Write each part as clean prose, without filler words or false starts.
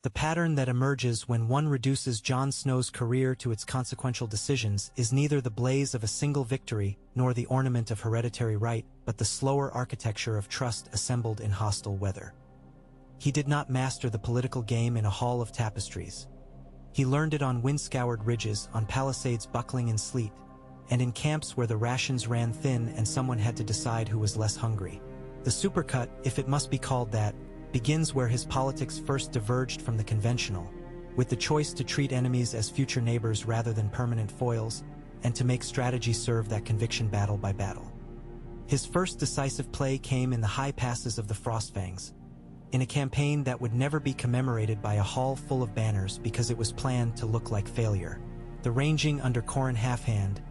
The pattern that emerges when one reduces Jon Snow's career to its consequential decisions is neither the blaze of a single victory nor the ornament of hereditary right, but the slower architecture of trust assembled in hostile weather. He did not master the political game in a hall of tapestries. He learned it on wind-scoured ridges, on palisades buckling in sleet, and in camps where the rations ran thin and someone had to decide who was less hungry. The supercut, if it must be called that, begins where his politics first diverged from the conventional, with the choice to treat enemies as future neighbors rather than permanent foils, and to make strategy serve that conviction battle by battle. His first decisive play came in the high passes of the Frostfangs, in a campaign that would never be commemorated by a hall full of banners because it was planned to look like failure. The ranging under Qhorin Halfhand,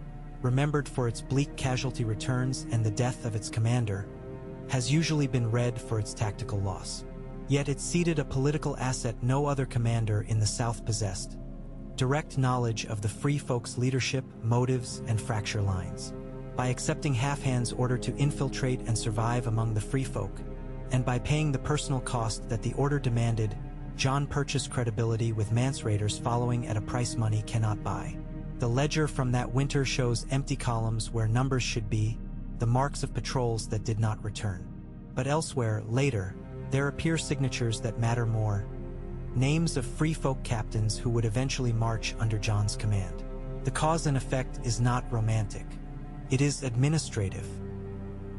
remembered for its bleak casualty returns and the death of its commander, has usually been read for its tactical loss. Yet it ceded a political asset no other commander in the South possessed: direct knowledge of the Free Folk's leadership, motives, and fracture lines. By accepting Halfhand's order to infiltrate and survive among the Free Folk, and by paying the personal cost that the order demanded, Jon purchased credibility with Mance Raiders following at a price money cannot buy. The ledger from that winter shows empty columns where numbers should be, the marks of patrols that did not return. But elsewhere, later, there appear signatures that matter more: names of Free Folk captains who would eventually march under Jon's command. The cause and effect is not romantic. It is administrative.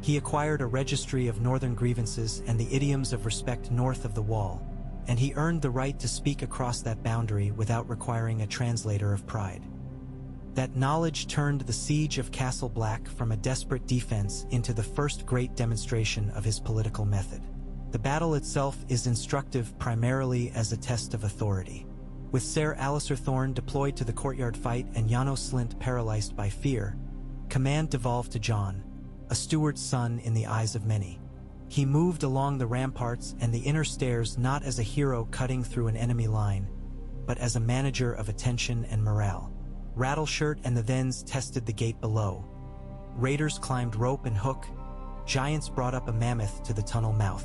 He acquired a registry of northern grievances and the idioms of respect north of the Wall, and he earned the right to speak across that boundary without requiring a translator of pride. That knowledge turned the siege of Castle Black from a desperate defense into the first great demonstration of his political method. The battle itself is instructive primarily as a test of authority. With Ser Alliser Thorne deployed to the courtyard fight and Janos Slynt paralyzed by fear, command devolved to Jon, a steward's son in the eyes of many. He moved along the ramparts and the inner stairs not as a hero cutting through an enemy line, but as a manager of attention and morale. Rattleshirt and the Thens tested the gate below. Raiders climbed rope and hook. Giants brought up a mammoth to the tunnel mouth.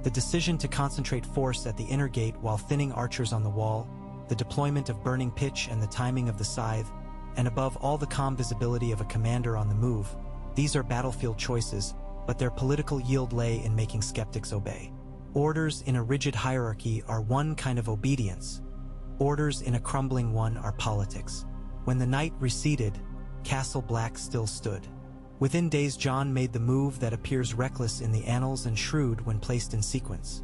The decision to concentrate force at the inner gate while thinning archers on the wall, the deployment of burning pitch and the timing of the scythe, and above all the calm visibility of a commander on the move, these are battlefield choices, but their political yield lay in making skeptics obey. Orders in a rigid hierarchy are one kind of obedience. Orders in a crumbling one are politics. When the night receded, Castle Black still stood. Within days, Jon made the move that appears reckless in the annals and shrewd when placed in sequence.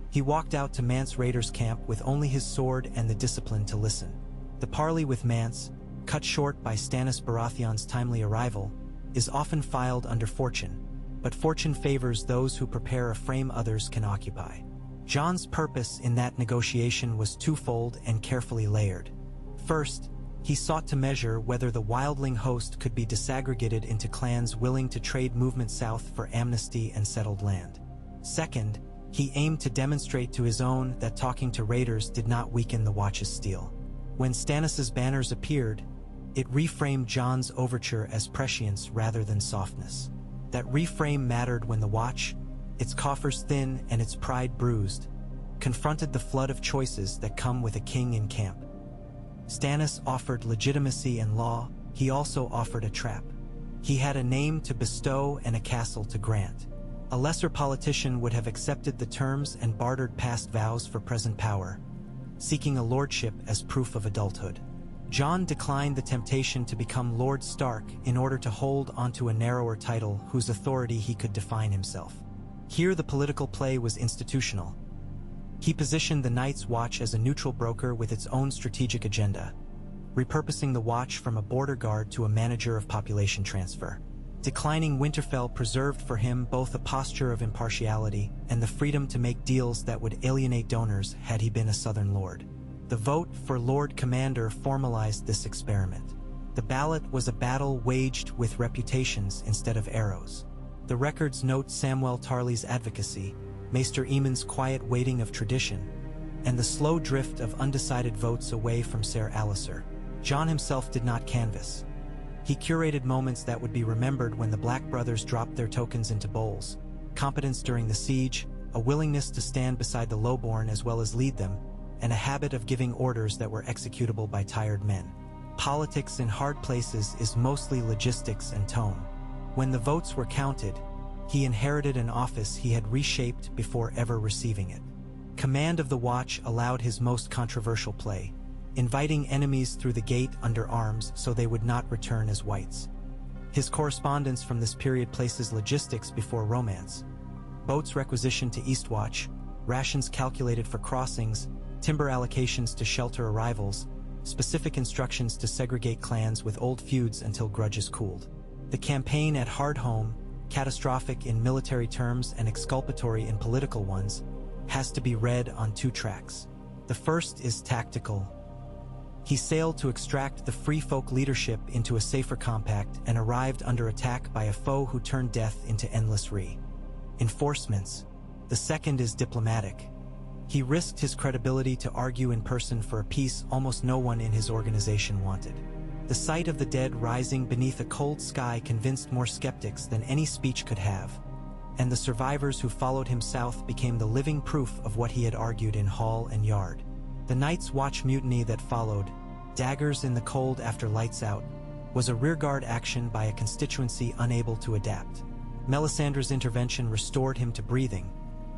He walked out to Mance Raider's camp with only his sword and the discipline to listen. The parley with Mance, cut short by Stannis Baratheon's timely arrival, is often filed under fortune, but fortune favors those who prepare a frame others can occupy. Jon's purpose in that negotiation was twofold and carefully layered. First, he sought to measure whether the wildling host could be disaggregated into clans willing to trade movement south for amnesty and settled land. Second, he aimed to demonstrate to his own that talking to raiders did not weaken the Watch's steel. When Stannis's banners appeared, it reframed Jon's overture as prescience rather than softness. That reframe mattered when the Watch, its coffers thin and its pride bruised, confronted the flood of choices that come with a king in camp. Stannis offered legitimacy and law, he also offered a trap. He had a name to bestow and a castle to grant. A lesser politician would have accepted the terms and bartered past vows for present power, seeking a lordship as proof of adulthood. Jon declined the temptation to become Lord Stark in order to hold onto a narrower title whose authority he could define himself. Here the political play was institutional. He positioned the Night's Watch as a neutral broker with its own strategic agenda, repurposing the Watch from a border guard to a manager of population transfer. Declining Winterfell preserved for him both a posture of impartiality and the freedom to make deals that would alienate donors had he been a Southern lord. The vote for Lord Commander formalized this experiment. The ballot was a battle waged with reputations instead of arrows. The records note Samwell Tarly's advocacy, Maester Aemon's quiet waiting of tradition, and the slow drift of undecided votes away from Ser Alliser. Jon himself did not canvass. He curated moments that would be remembered when the Black brothers dropped their tokens into bowls: competence during the siege, a willingness to stand beside the lowborn as well as lead them, and a habit of giving orders that were executable by tired men. Politics in hard places is mostly logistics and tone. When the votes were counted, he inherited an office he had reshaped before ever receiving it. Command of the Watch allowed his most controversial play, inviting enemies through the gate under arms so they would not return as whites. His correspondence from this period places logistics before romance. Boats requisitioned to Eastwatch, rations calculated for crossings, timber allocations to shelter arrivals, specific instructions to segregate clans with old feuds until grudges cooled. The campaign at Hardhome, catastrophic in military terms and exculpatory in political ones, has to be read on two tracks. The first is tactical. He sailed to extract the Free Folk leadership into a safer compact and arrived under attack by a foe who turned death into endless reinforcements. The second is diplomatic. He risked his credibility to argue in person for a peace almost no one in his organization wanted. The sight of the dead rising beneath a cold sky convinced more skeptics than any speech could have, and the survivors who followed him south became the living proof of what he had argued in hall and yard. The Night's Watch mutiny that followed, daggers in the cold after lights out, was a rearguard action by a constituency unable to adapt. Melisandre's intervention restored him to breathing,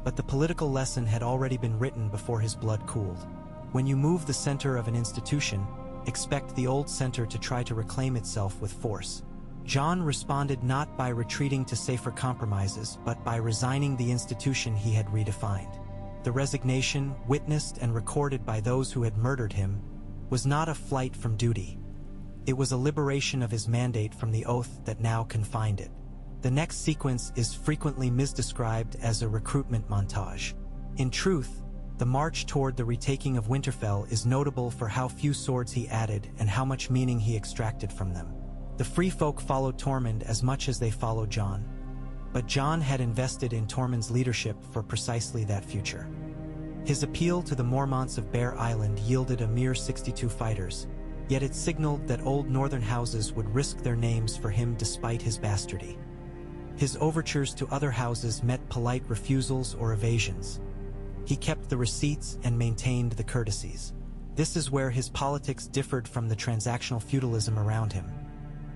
but the political lesson had already been written before his blood cooled. When you move the center of an institution, expect the old center to try to reclaim itself with force. Jon responded not by retreating to safer compromises, but by resigning the institution he had redefined. The resignation, witnessed and recorded by those who had murdered him, was not a flight from duty. It was a liberation of his mandate from the oath that now confined it. The next sequence is frequently misdescribed as a recruitment montage. In truth, the march toward the retaking of Winterfell is notable for how few swords he added and how much meaning he extracted from them. The Free Folk followed Tormund as much as they followed Jon, but Jon had invested in Tormund's leadership for precisely that future. His appeal to the Mormonts of Bear Island yielded a mere 62 fighters, yet it signaled that old northern houses would risk their names for him despite his bastardy. His overtures to other houses met polite refusals or evasions. He kept the receipts and maintained the courtesies. This is where his politics differed from the transactional feudalism around him.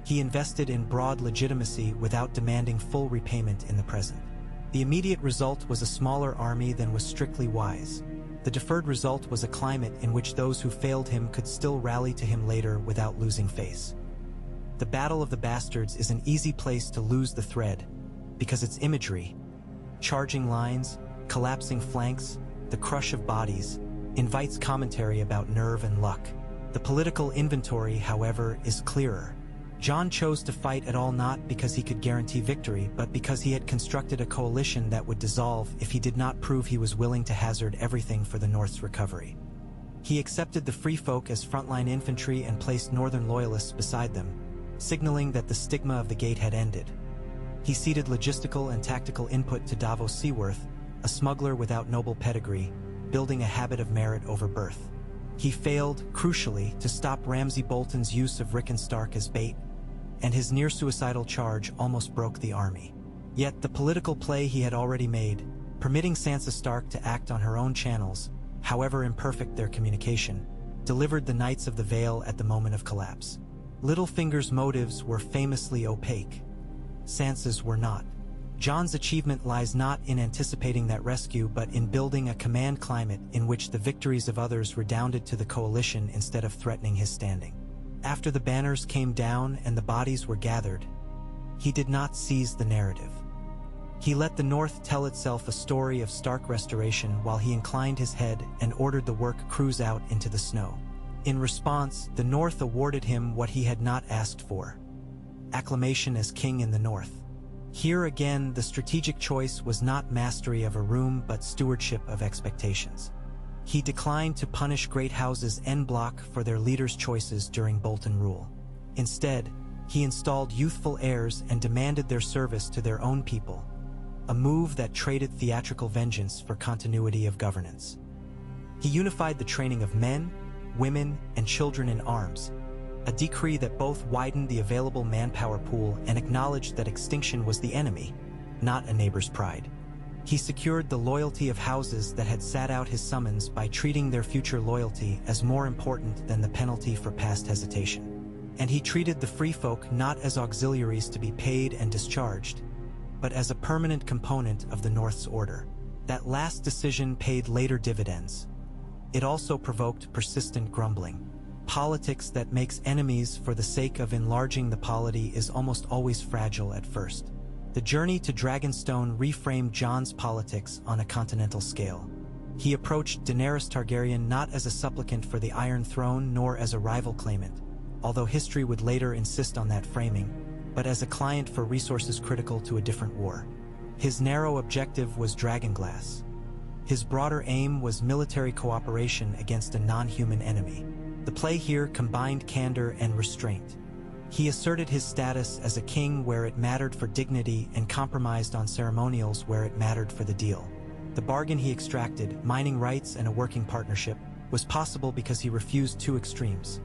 He invested in broad legitimacy without demanding full repayment in the present. The immediate result was a smaller army than was strictly wise. The deferred result was a climate in which those who failed him could still rally to him later without losing face. The Battle of the Bastards is an easy place to lose the thread, because its imagery, charging lines, collapsing flanks, the crush of bodies, invites commentary about nerve and luck. The political inventory, however, is clearer. Jon chose to fight at all not because he could guarantee victory, but because he had constructed a coalition that would dissolve if he did not prove he was willing to hazard everything for the North's recovery. He accepted the Free Folk as frontline infantry and placed Northern loyalists beside them, signaling that the stigma of the Gate had ended. He ceded logistical and tactical input to Davos Seaworth, a smuggler without noble pedigree, building a habit of merit over birth. He failed, crucially, to stop Ramsay Bolton's use of Rickon Stark as bait, and his near-suicidal charge almost broke the army. Yet the political play he had already made, permitting Sansa Stark to act on her own channels, however imperfect their communication, delivered the Knights of the Vale at the moment of collapse. Littlefinger's motives were famously opaque. Sansa's were not. Jon's achievement lies not in anticipating that rescue, but in building a command climate in which the victories of others redounded to the coalition instead of threatening his standing. After the banners came down and the bodies were gathered, he did not seize the narrative. He let the North tell itself a story of Stark restoration while he inclined his head and ordered the work cruise out into the snow. In response, the North awarded him what he had not asked for: acclamation as king in the North. Here again, the strategic choice was not mastery of a room but stewardship of expectations. He declined to punish great houses en bloc for their leaders' choices during Bolton rule. Instead, he installed youthful heirs and demanded their service to their own people, a move that traded theatrical vengeance for continuity of governance. He unified the training of men, women, and children in arms, a decree that both widened the available manpower pool and acknowledged that extinction was the enemy, not a neighbor's pride. He secured the loyalty of houses that had sat out his summons by treating their future loyalty as more important than the penalty for past hesitation. And he treated the free folk not as auxiliaries to be paid and discharged, but as a permanent component of the North's order. That last decision paid later dividends. It also provoked persistent grumbling. Politics that makes enemies for the sake of enlarging the polity is almost always fragile at first. The journey to Dragonstone reframed Jon's politics on a continental scale. He approached Daenerys Targaryen not as a supplicant for the Iron Throne nor as a rival claimant, although history would later insist on that framing, but as a client for resources critical to a different war. His narrow objective was Dragonglass. His broader aim was military cooperation against a non-human enemy. The play here combined candor and restraint. He asserted his status as a king where it mattered for dignity and compromised on ceremonials where it mattered for the deal. The bargain he extracted, mining rights and a working partnership, was possible because he refused two extremes.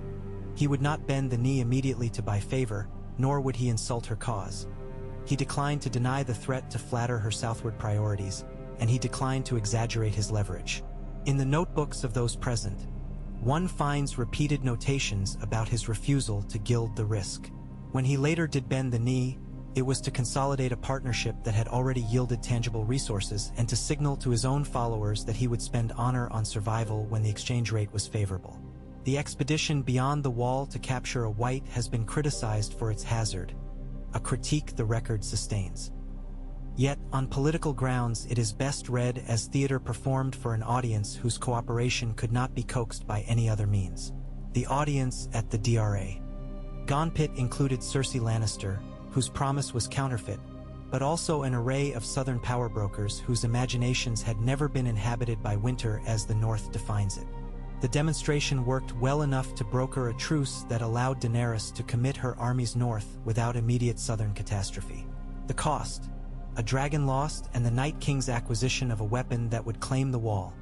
He would not bend the knee immediately to buy favor, nor would he insult her cause. He declined to deny the threat to flatter her southward priorities, and he declined to exaggerate his leverage. In the notebooks of those present, one finds repeated notations about his refusal to gild the risk. When he later did bend the knee, it was to consolidate a partnership that had already yielded tangible resources and to signal to his own followers that he would spend honor on survival when the exchange rate was favorable. The expedition beyond the wall to capture a white has been criticized for its hazard, a critique the record sustains. Yet, on political grounds, it is best read as theater performed for an audience whose cooperation could not be coaxed by any other means. The audience at the DRA. Gone Pit included Cersei Lannister, whose promise was counterfeit, but also an array of southern power brokers whose imaginations had never been inhabited by winter as the North defines it. The demonstration worked well enough to broker a truce that allowed Daenerys to commit her armies north without immediate southern catastrophe. The cost: a dragon lost and the Night King's acquisition of a weapon that would claim the wall,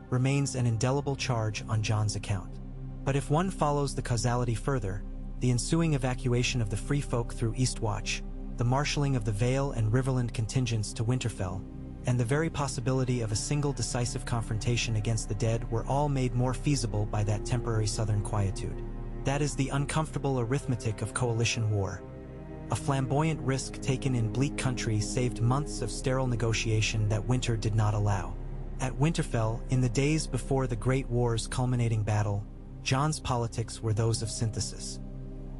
remains an indelible charge on Jon's account. But if one follows the causality further, the ensuing evacuation of the Free Folk through Eastwatch, the marshalling of the Vale and Riverland contingents to Winterfell, and the very possibility of a single decisive confrontation against the dead were all made more feasible by that temporary southern quietude. That is the uncomfortable arithmetic of coalition war. A flamboyant risk taken in bleak country saved months of sterile negotiation that winter did not allow. At Winterfell, in the days before the Great War's culminating battle, Jon's politics were those of synthesis.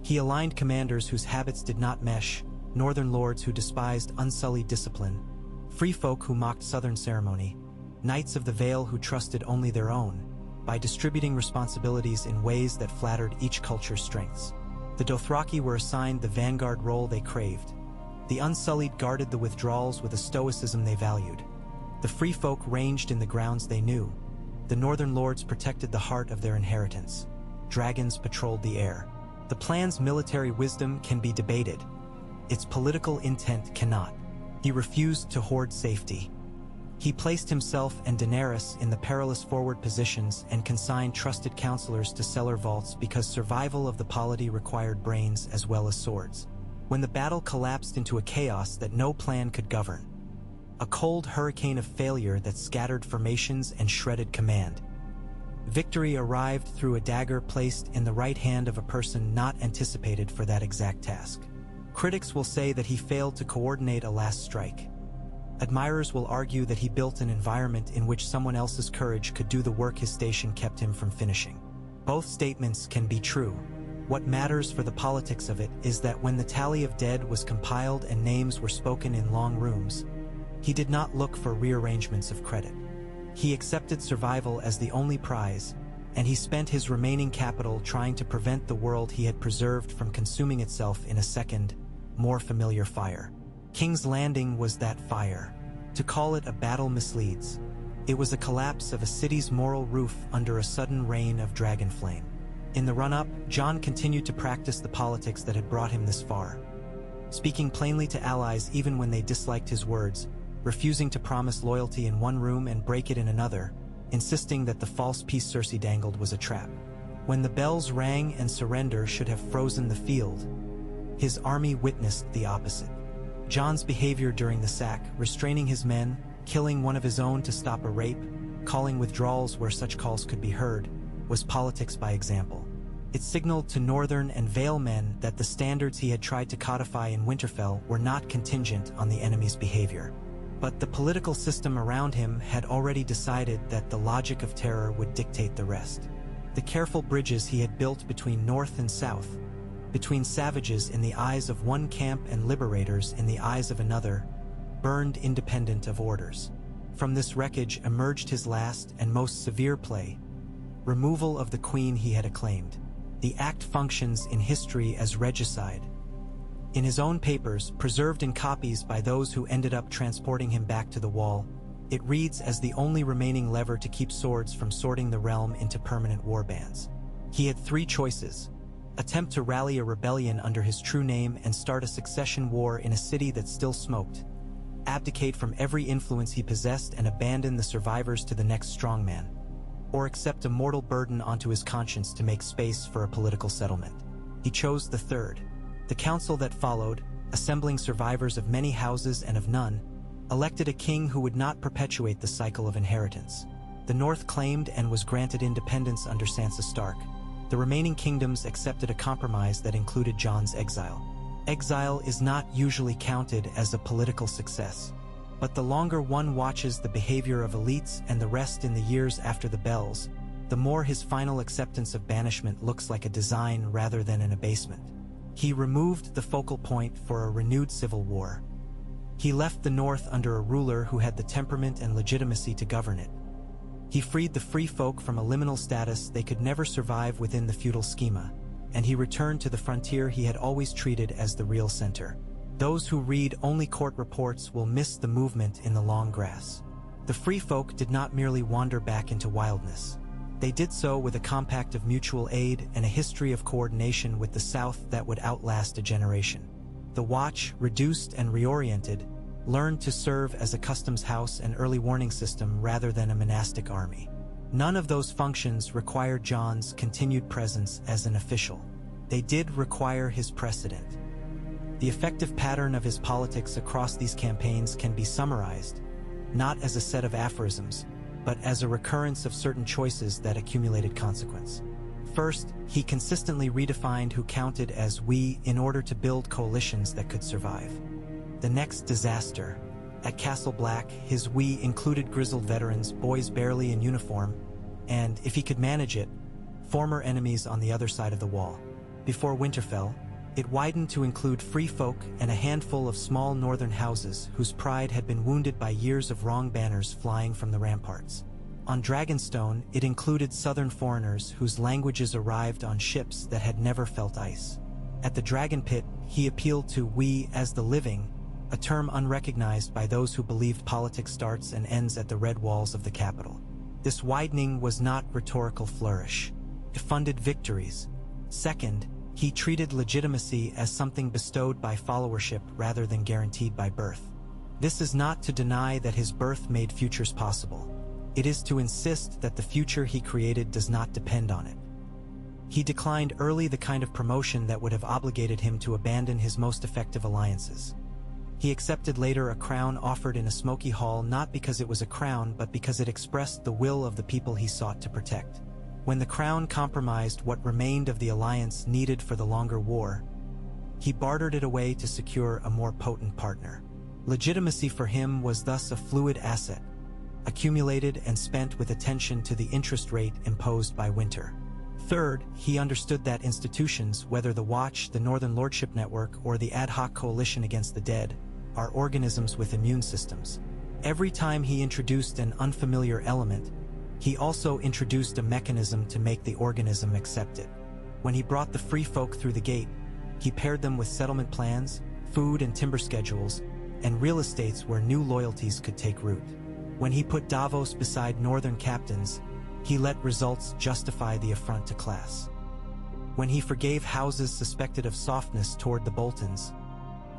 He aligned commanders whose habits did not mesh, northern lords who despised unsullied discipline, free folk who mocked southern ceremony, knights of the Vale who trusted only their own, by distributing responsibilities in ways that flattered each culture's strengths. The Dothraki were assigned the vanguard role they craved. The Unsullied guarded the withdrawals with a stoicism they valued. The free folk ranged in the grounds they knew. The northern lords protected the heart of their inheritance. Dragons patrolled the air. The plan's military wisdom can be debated. Its political intent cannot. He refused to hoard safety. He placed himself and Daenerys in the perilous forward positions and consigned trusted counselors to cellar vaults because survival of the polity required brains as well as swords. When the battle collapsed into a chaos that no plan could govern, a cold hurricane of failure that scattered formations and shredded command, victory arrived through a dagger placed in the right hand of a person not anticipated for that exact task. Critics will say that he failed to coordinate a last strike. Admirers will argue that he built an environment in which someone else's courage could do the work his station kept him from finishing. Both statements can be true. What matters for the politics of it is that when the tally of dead was compiled and names were spoken in long rooms, he did not look for rearrangements of credit. He accepted survival as the only prize, and he spent his remaining capital trying to prevent the world he had preserved from consuming itself in a second, more familiar fire. King's Landing was that fire. To call it a battle misleads. It was a collapse of a city's moral roof under a sudden rain of dragon flame. In the run-up, Jon continued to practice the politics that had brought him this far. Speaking plainly to allies even when they disliked his words, refusing to promise loyalty in one room and break it in another, insisting that the false peace Cersei dangled was a trap. When the bells rang and surrender should have frozen the field, his army witnessed the opposite. Jon's behavior during the sack, restraining his men, killing one of his own to stop a rape, calling withdrawals where such calls could be heard, was politics by example. It signaled to Northern and Vale men that the standards he had tried to codify in Winterfell were not contingent on the enemy's behavior. But the political system around him had already decided that the logic of terror would dictate the rest. The careful bridges he had built between North and South, between savages in the eyes of one camp and liberators in the eyes of another, burned independent of orders. From this wreckage emerged his last and most severe play, removal of the queen he had acclaimed. The act functions in history as regicide. In his own papers, preserved in copies by those who ended up transporting him back to the Wall, it reads as the only remaining lever to keep swords from sorting the realm into permanent warbands. He had three choices: attempt to rally a rebellion under his true name and start a succession war in a city that still smoked, abdicate from every influence he possessed and abandon the survivors to the next strongman, or accept a mortal burden onto his conscience to make space for a political settlement. He chose the third. The council that followed, assembling survivors of many houses and of none, elected a king who would not perpetuate the cycle of inheritance. The North claimed and was granted independence under Sansa Stark. The remaining kingdoms accepted a compromise that included Jon's exile. Exile is not usually counted as a political success, but the longer one watches the behavior of elites and the rest in the years after the bells, the more his final acceptance of banishment looks like a design rather than an abasement. He removed the focal point for a renewed civil war. He left the North under a ruler who had the temperament and legitimacy to govern it. He freed the free folk from a liminal status they could never survive within the feudal schema, and he returned to the frontier he had always treated as the real center. Those who read only court reports will miss the movement in the long grass. The free folk did not merely wander back into wildness. They did so with a compact of mutual aid and a history of coordination with the South that would outlast a generation. The Watch, reduced and reoriented, learned to serve as a customs house and early warning system rather than a monastic army. None of those functions required Jon's continued presence as an official. They did require his precedent. The effective pattern of his politics across these campaigns can be summarized, not as a set of aphorisms, but as a recurrence of certain choices that accumulated consequence. First, he consistently redefined who counted as we in order to build coalitions that could survive. The next disaster. At Castle Black, his we included grizzled veterans, boys barely in uniform, and, if he could manage it, former enemies on the other side of the wall. Before Winterfell, it widened to include free folk and a handful of small northern houses whose pride had been wounded by years of wrong banners flying from the ramparts. On Dragonstone, it included southern foreigners whose languages arrived on ships that had never felt ice. At the Dragon Pit, he appealed to we as the living, a term unrecognized by those who believed politics starts and ends at the red walls of the capital. This widening was not rhetorical flourish. It funded victories. Second, he treated legitimacy as something bestowed by followership rather than guaranteed by birth. This is not to deny that his birth made futures possible. It is to insist that the future he created does not depend on it. He declined early the kind of promotion that would have obligated him to abandon his most effective alliances. He accepted later a crown offered in a smoky hall not because it was a crown but because it expressed the will of the people he sought to protect. When the crown compromised what remained of the alliance needed for the longer war, he bartered it away to secure a more potent partner. Legitimacy for him was thus a fluid asset, accumulated and spent with attention to the interest rate imposed by winter. Third, he understood that institutions, whether the Watch, the Northern Lordship Network, or the ad hoc coalition against the dead, are organisms with immune systems. Every time he introduced an unfamiliar element, he also introduced a mechanism to make the organism accept it. When he brought the free folk through the gate, he paired them with settlement plans, food and timber schedules, and real estates where new loyalties could take root. When he put Davos beside northern captains, he let results justify the affront to class. When he forgave houses suspected of softness toward the Boltons,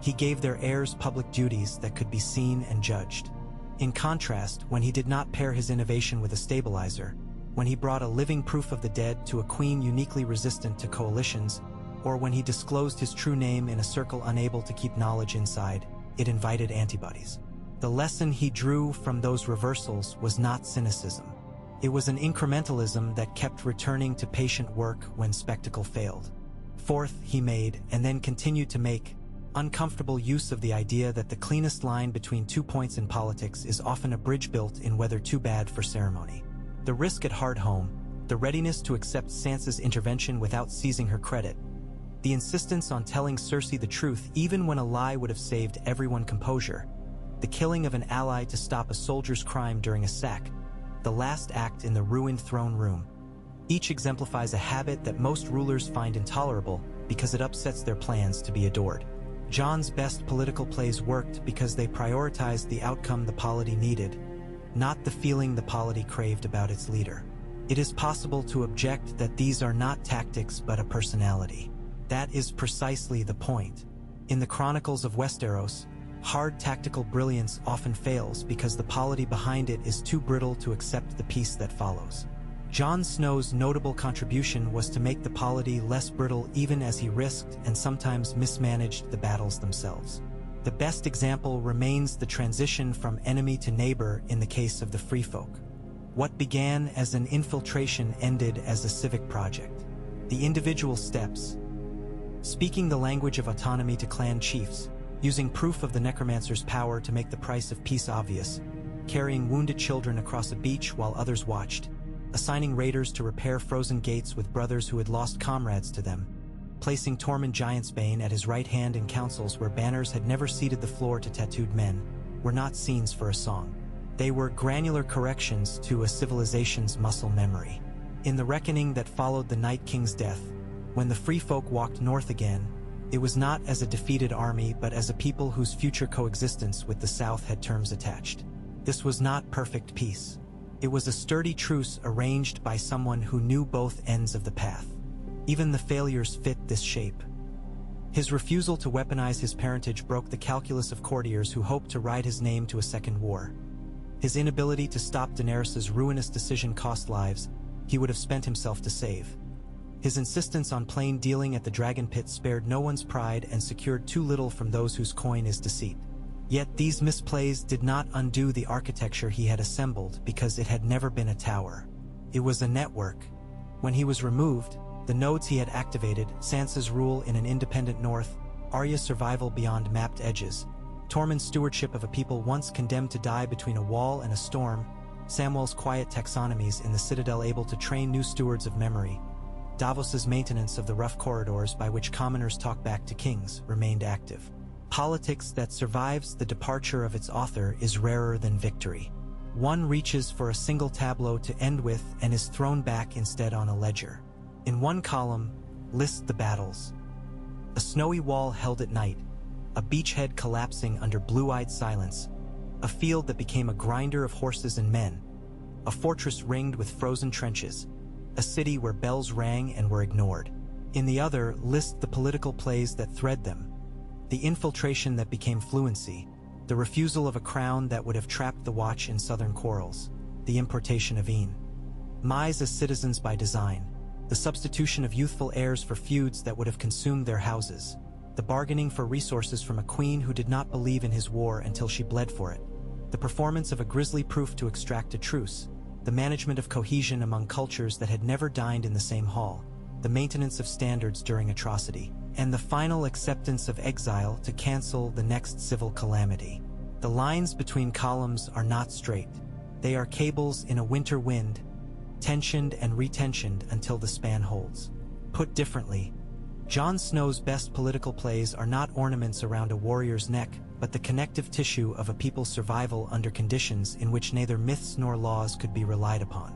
he gave their heirs public duties that could be seen and judged. In contrast, when he did not pair his innovation with a stabilizer, when he brought a living proof of the dead to a queen uniquely resistant to coalitions, or when he disclosed his true name in a circle unable to keep knowledge inside, it invited antibodies. The lesson he drew from those reversals was not cynicism. It was an incrementalism that kept returning to patient work when spectacle failed. Fourth, he made, and then continued to make, uncomfortable use of the idea that the cleanest line between 2 points in politics is often a bridge built in weather too bad for ceremony. The risk at Hardhome, the readiness to accept Sansa's intervention without seizing her credit, the insistence on telling Cersei the truth even when a lie would have saved everyone composure, the killing of an ally to stop a soldier's crime during a sack, the last act in the ruined throne room. Each exemplifies a habit that most rulers find intolerable because it upsets their plans to be adored. Jon's best political plays worked because they prioritized the outcome the polity needed, not the feeling the polity craved about its leader. It is possible to object that these are not tactics but a personality. That is precisely the point. In the Chronicles of Westeros, hard tactical brilliance often fails because the polity behind it is too brittle to accept the peace that follows. Jon Snow's notable contribution was to make the polity less brittle even as he risked and sometimes mismanaged the battles themselves. The best example remains the transition from enemy to neighbor in the case of the Free Folk. What began as an infiltration ended as a civic project. The individual steps, speaking the language of autonomy to clan chiefs, using proof of the necromancer's power to make the price of peace obvious, carrying wounded children across a beach while others watched, assigning raiders to repair frozen gates with brothers who had lost comrades to them, placing Tormund Giantsbane at his right hand in councils where banners had never ceded the floor to tattooed men, were not scenes for a song. They were granular corrections to a civilization's muscle memory. In the reckoning that followed the Night King's death, when the Free Folk walked north again, it was not as a defeated army but as a people whose future coexistence with the South had terms attached. This was not perfect peace. It was a sturdy truce arranged by someone who knew both ends of the path. Even the failures fit this shape. His refusal to weaponize his parentage broke the calculus of courtiers who hoped to ride his name to a second war. His inability to stop Daenerys' ruinous decision cost lives he would have spent himself to save. His insistence on plain dealing at the Dragon Pit spared no one's pride and secured too little from those whose coin is deceit. Yet these misplays did not undo the architecture he had assembled because it had never been a tower. It was a network. When he was removed, the nodes he had activated, Sansa's rule in an independent north, Arya's survival beyond mapped edges, Tormund's stewardship of a people once condemned to die between a wall and a storm, Samwell's quiet taxonomies in the Citadel able to train new stewards of memory, Davos's maintenance of the rough corridors by which commoners talk back to kings remained active. Politics that survives the departure of its author is rarer than victory. One reaches for a single tableau to end with and is thrown back instead on a ledger. In one column, list the battles. A snowy wall held at night, a beachhead collapsing under blue-eyed silence, a field that became a grinder of horses and men, a fortress ringed with frozen trenches, a city where bells rang and were ignored. In the other, list the political plays that thread them, the infiltration that became fluency, the refusal of a crown that would have trapped the Watch in southern quarrels, the importation of Mai's as citizens by design, the substitution of youthful heirs for feuds that would have consumed their houses, the bargaining for resources from a queen who did not believe in his war until she bled for it, the performance of a grisly proof to extract a truce, the management of cohesion among cultures that had never dined in the same hall, the maintenance of standards during atrocity, and the final acceptance of exile to cancel the next civil calamity. The lines between columns are not straight. They are cables in a winter wind, tensioned and retensioned until the span holds. Put differently, Jon Snow's best political plays are not ornaments around a warrior's neck, but the connective tissue of a people's survival under conditions in which neither myths nor laws could be relied upon.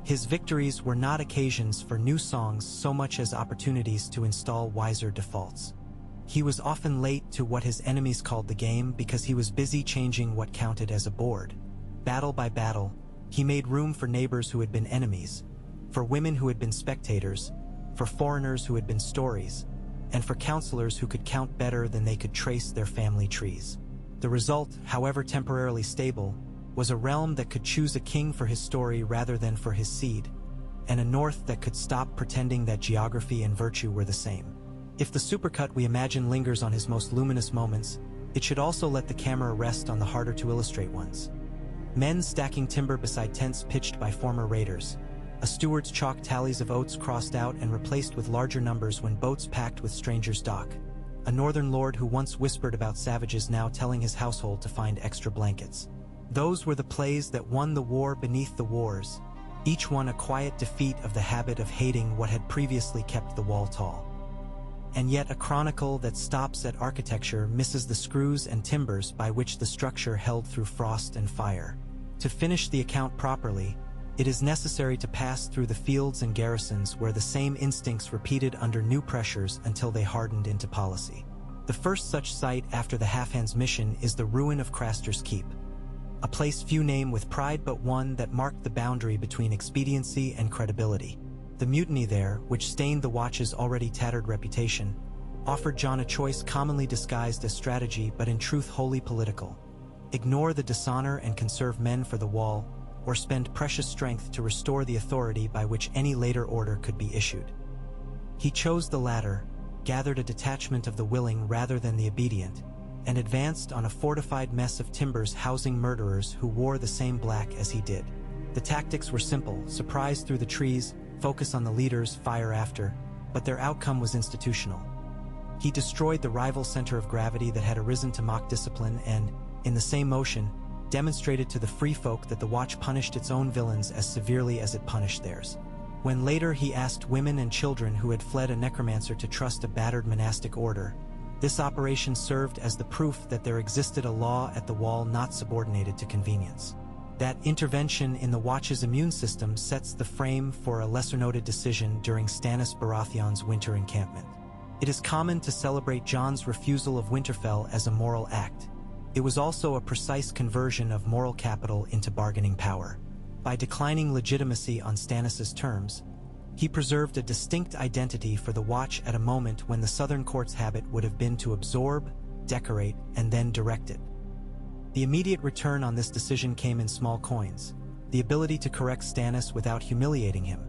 His victories were not occasions for new songs so much as opportunities to install wiser defaults. He was often late to what his enemies called the game because he was busy changing what counted as a board. Battle by battle, he made room for neighbors who had been enemies, for women who had been spectators, for foreigners who had been stories, and for counselors who could count better than they could trace their family trees. The result, however temporarily stable, was a realm that could choose a king for his story rather than for his seed, and a north that could stop pretending that geography and virtue were the same. If the supercut we imagine lingers on his most luminous moments, It should also let the camera rest on the harder-to-illustrate ones. Men stacking timber beside tents pitched by former raiders. A steward's chalk tallies of oats crossed out and replaced with larger numbers when boats packed with strangers dock. A northern lord who once whispered about savages now telling his household to find extra blankets. Those were the plays that won the war beneath the wars, each one a quiet defeat of the habit of hating what had previously kept the wall tall. And yet a chronicle that stops at architecture misses the screws and timbers by which the structure held through frost and fire. To finish the account properly, it is necessary to pass through the fields and garrisons where the same instincts repeated under new pressures until they hardened into policy. The first such site after the Halfhand's mission is the ruin of Craster's Keep, a place few name with pride but one that marked the boundary between expediency and credibility. The mutiny there, which stained the Watch's already tattered reputation, offered Jon a choice commonly disguised as strategy but in truth wholly political. Ignore the dishonor and conserve men for the wall, or spend precious strength to restore the authority by which any later order could be issued. He chose the latter, gathered a detachment of the willing rather than the obedient, and advanced on a fortified mess of timbers housing murderers who wore the same black as he did. The tactics were simple: surprise through the trees, focus on the leaders, fire after, but their outcome was institutional. He destroyed the rival center of gravity that had arisen to mock discipline and, in the same motion, demonstrated to the free folk that the Watch punished its own villains as severely as it punished theirs. When later he asked women and children who had fled a necromancer to trust a battered monastic order, this operation served as the proof that there existed a law at the wall not subordinated to convenience. That intervention in the Watch's immune system sets the frame for a lesser-noted decision during Stannis Baratheon's winter encampment. It is common to celebrate Jon's refusal of Winterfell as a moral act. It was also a precise conversion of moral capital into bargaining power. By declining legitimacy on Stannis's terms, he preserved a distinct identity for the Watch at a moment when the Southern Court's habit would have been to absorb, decorate, and then direct it. The immediate return on this decision came in small coins: the ability to correct Stannis without humiliating him,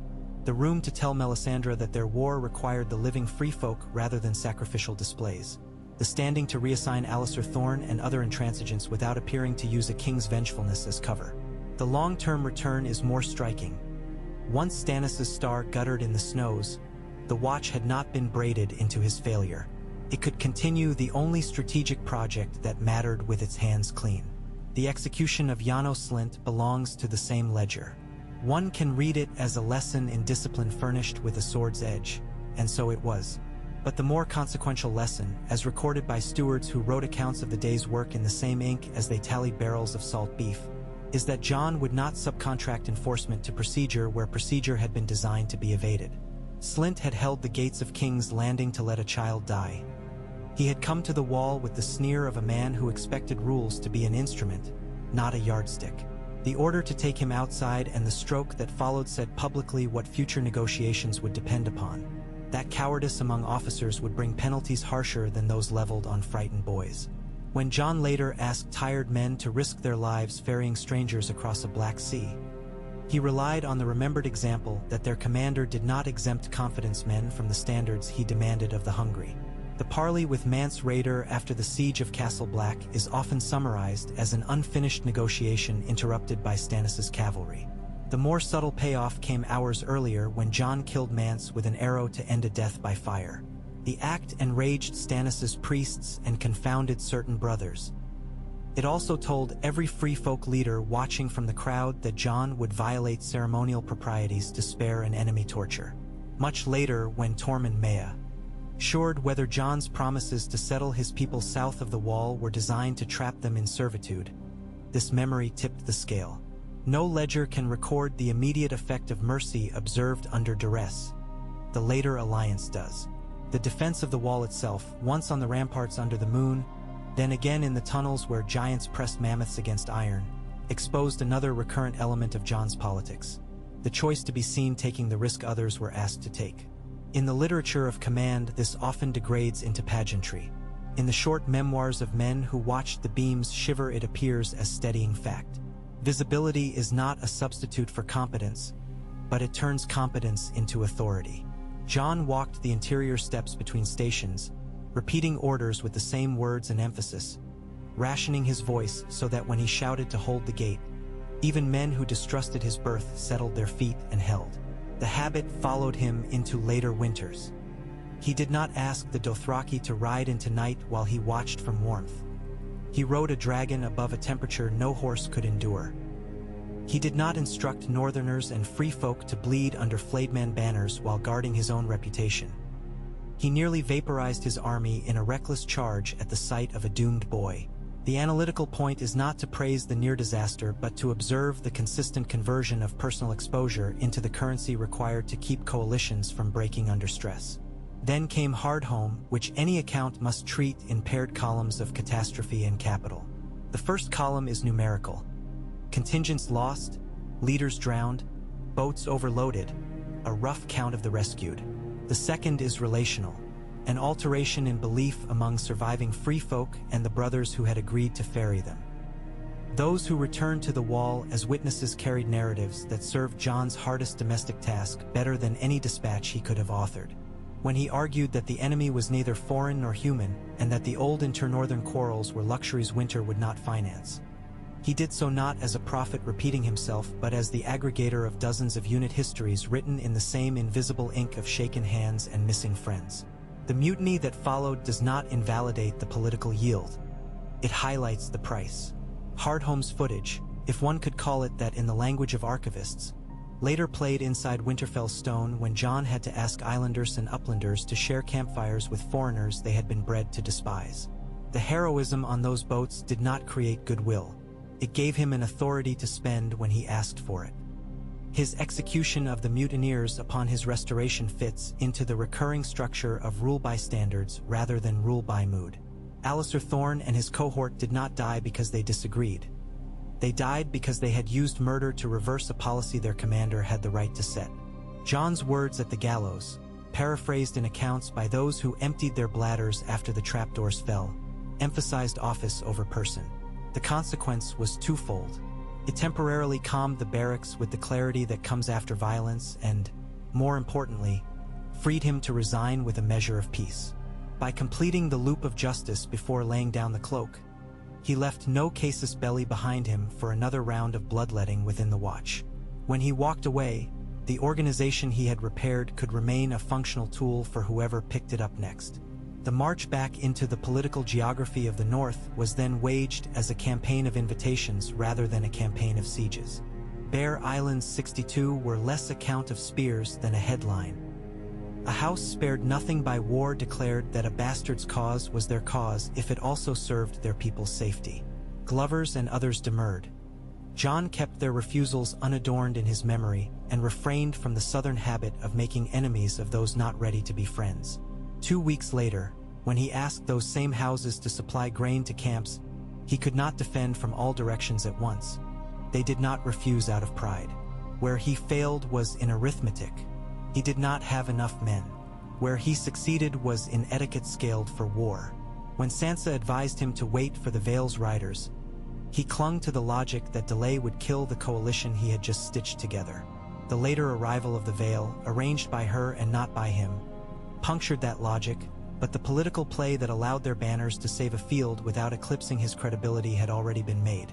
the room to tell Melisandre that their war required the living free folk rather than sacrificial displays, the standing to reassign Alliser Thorne and other intransigents without appearing to use a king's vengefulness as cover. The long-term return is more striking. Once Stannis' star guttered in the snows, the Watch had not been braided into his failure. It could continue the only strategic project that mattered with its hands clean. The execution of Janos Slynt belongs to the same ledger. One can read it as a lesson in discipline furnished with a sword's edge, and so it was. But the more consequential lesson, as recorded by stewards who wrote accounts of the day's work in the same ink as they tallied barrels of salt beef, is that Jon would not subcontract enforcement to procedure where procedure had been designed to be evaded. Slynt had held the gates of King's Landing to let a child die. He had come to the wall with the sneer of a man who expected rules to be an instrument, not a yardstick. The order to take him outside and the stroke that followed said publicly what future negotiations would depend upon. That cowardice among officers would bring penalties harsher than those leveled on frightened boys. When Jon later asked tired men to risk their lives ferrying strangers across a black sea, he relied on the remembered example that their commander did not exempt confidence men from the standards he demanded of the hungry. The parley with Mance Rayder after the siege of Castle Black is often summarized as an unfinished negotiation interrupted by Stannis' cavalry. The more subtle payoff came hours earlier when Jon killed Mance with an arrow to end a death by fire. The act enraged Stannis' priests and confounded certain brothers. It also told every free folk leader watching from the crowd that Jon would violate ceremonial proprieties to spare an enemy torture. Much later, when Tormund Maya assured whether Jon's promises to settle his people south of the wall were designed to trap them in servitude, this memory tipped the scale. No ledger can record the immediate effect of mercy observed under duress. The later alliance does. The defense of the wall itself, once on the ramparts under the moon, then again in the tunnels where giants pressed mammoths against iron, exposed another recurrent element of Jon's politics: the choice to be seen taking the risk others were asked to take. In the literature of command, this often degrades into pageantry. In the short memoirs of men who watched the beams shiver, it appears as steadying fact. Visibility is not a substitute for competence, but it turns competence into authority. Jon walked the interior steps between stations, repeating orders with the same words and emphasis, rationing his voice so that when he shouted to hold the gate, even men who distrusted his birth settled their feet and held. The habit followed him into later winters. He did not ask the Dothraki to ride into night while he watched from warmth. He rode a dragon above a temperature no horse could endure. He did not instruct northerners and free folk to bleed under flayedman banners while guarding his own reputation. He nearly vaporized his army in a reckless charge at the sight of a doomed boy. The analytical point is not to praise the near disaster but to observe the consistent conversion of personal exposure into the currency required to keep coalitions from breaking under stress. Then came Hardhome, which any account must treat in paired columns of catastrophe and capital. The first column is numerical. Contingents lost, leaders drowned, boats overloaded, a rough count of the rescued. The second is relational, an alteration in belief among surviving free folk and the brothers who had agreed to ferry them. Those who returned to the wall as witnesses carried narratives that served Jon's hardest domestic task better than any dispatch he could have authored. When he argued that the enemy was neither foreign nor human, and that the old inter-northern quarrels were luxuries winter would not finance. He did so not as a prophet repeating himself, but as the aggregator of dozens of unit histories written in the same invisible ink of shaken hands and missing friends. The mutiny that followed does not invalidate the political yield. It highlights the price. Hardhome's footage, if one could call it that in the language of archivists, later played inside Winterfell Stone when Jon had to ask islanders and uplanders to share campfires with foreigners they had been bred to despise. The heroism on those boats did not create goodwill. It gave him an authority to spend when he asked for it. His execution of the mutineers upon his restoration fits into the recurring structure of rule by standards rather than rule by mood. Alliser Thorne and his cohort did not die because they disagreed. They died because they had used murder to reverse a policy their commander had the right to set. Jon's words at the gallows, paraphrased in accounts by those who emptied their bladders after the trapdoors fell, emphasized office over person. The consequence was twofold. It temporarily calmed the barracks with the clarity that comes after violence and, more importantly, freed him to resign with a measure of peace. By completing the loop of justice before laying down the cloak, he left no casus belli behind him for another round of bloodletting within the watch. When he walked away, the organization he had repaired could remain a functional tool for whoever picked it up next. The march back into the political geography of the North was then waged as a campaign of invitations rather than a campaign of sieges. Bear Island's 62 were less a count of spears than a headline. A house spared nothing by war declared that a bastard's cause was their cause if it also served their people's safety. Glovers and others demurred. Jon kept their refusals unadorned in his memory and refrained from the southern habit of making enemies of those not ready to be friends. 2 weeks later, when he asked those same houses to supply grain to camps, he could not defend from all directions at once. They did not refuse out of pride. Where he failed was in arithmetic. He did not have enough men. Where he succeeded was in etiquette scaled for war. When Sansa advised him to wait for the Vale's riders, he clung to the logic that delay would kill the coalition he had just stitched together. The later arrival of the Vale, arranged by her and not by him, punctured that logic, but the political play that allowed their banners to save a field without eclipsing his credibility had already been made.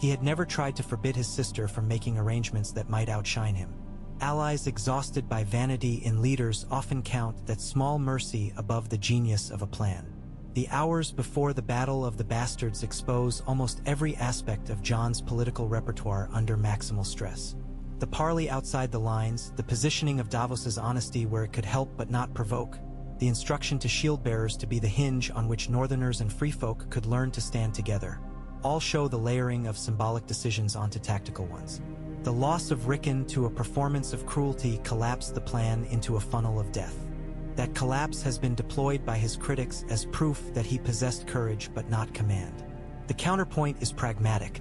He had never tried to forbid his sister from making arrangements that might outshine him. Allies exhausted by vanity in leaders often count that small mercy above the genius of a plan. The hours before the Battle of the Bastards expose almost every aspect of Jon's political repertoire under maximal stress. The parley outside the lines, the positioning of Davos's honesty where it could help but not provoke, the instruction to shield-bearers to be the hinge on which Northerners and free folk could learn to stand together, all show the layering of symbolic decisions onto tactical ones. The loss of Rickon to a performance of cruelty collapsed the plan into a funnel of death. That collapse has been deployed by his critics as proof that he possessed courage but not command. The counterpoint is pragmatic.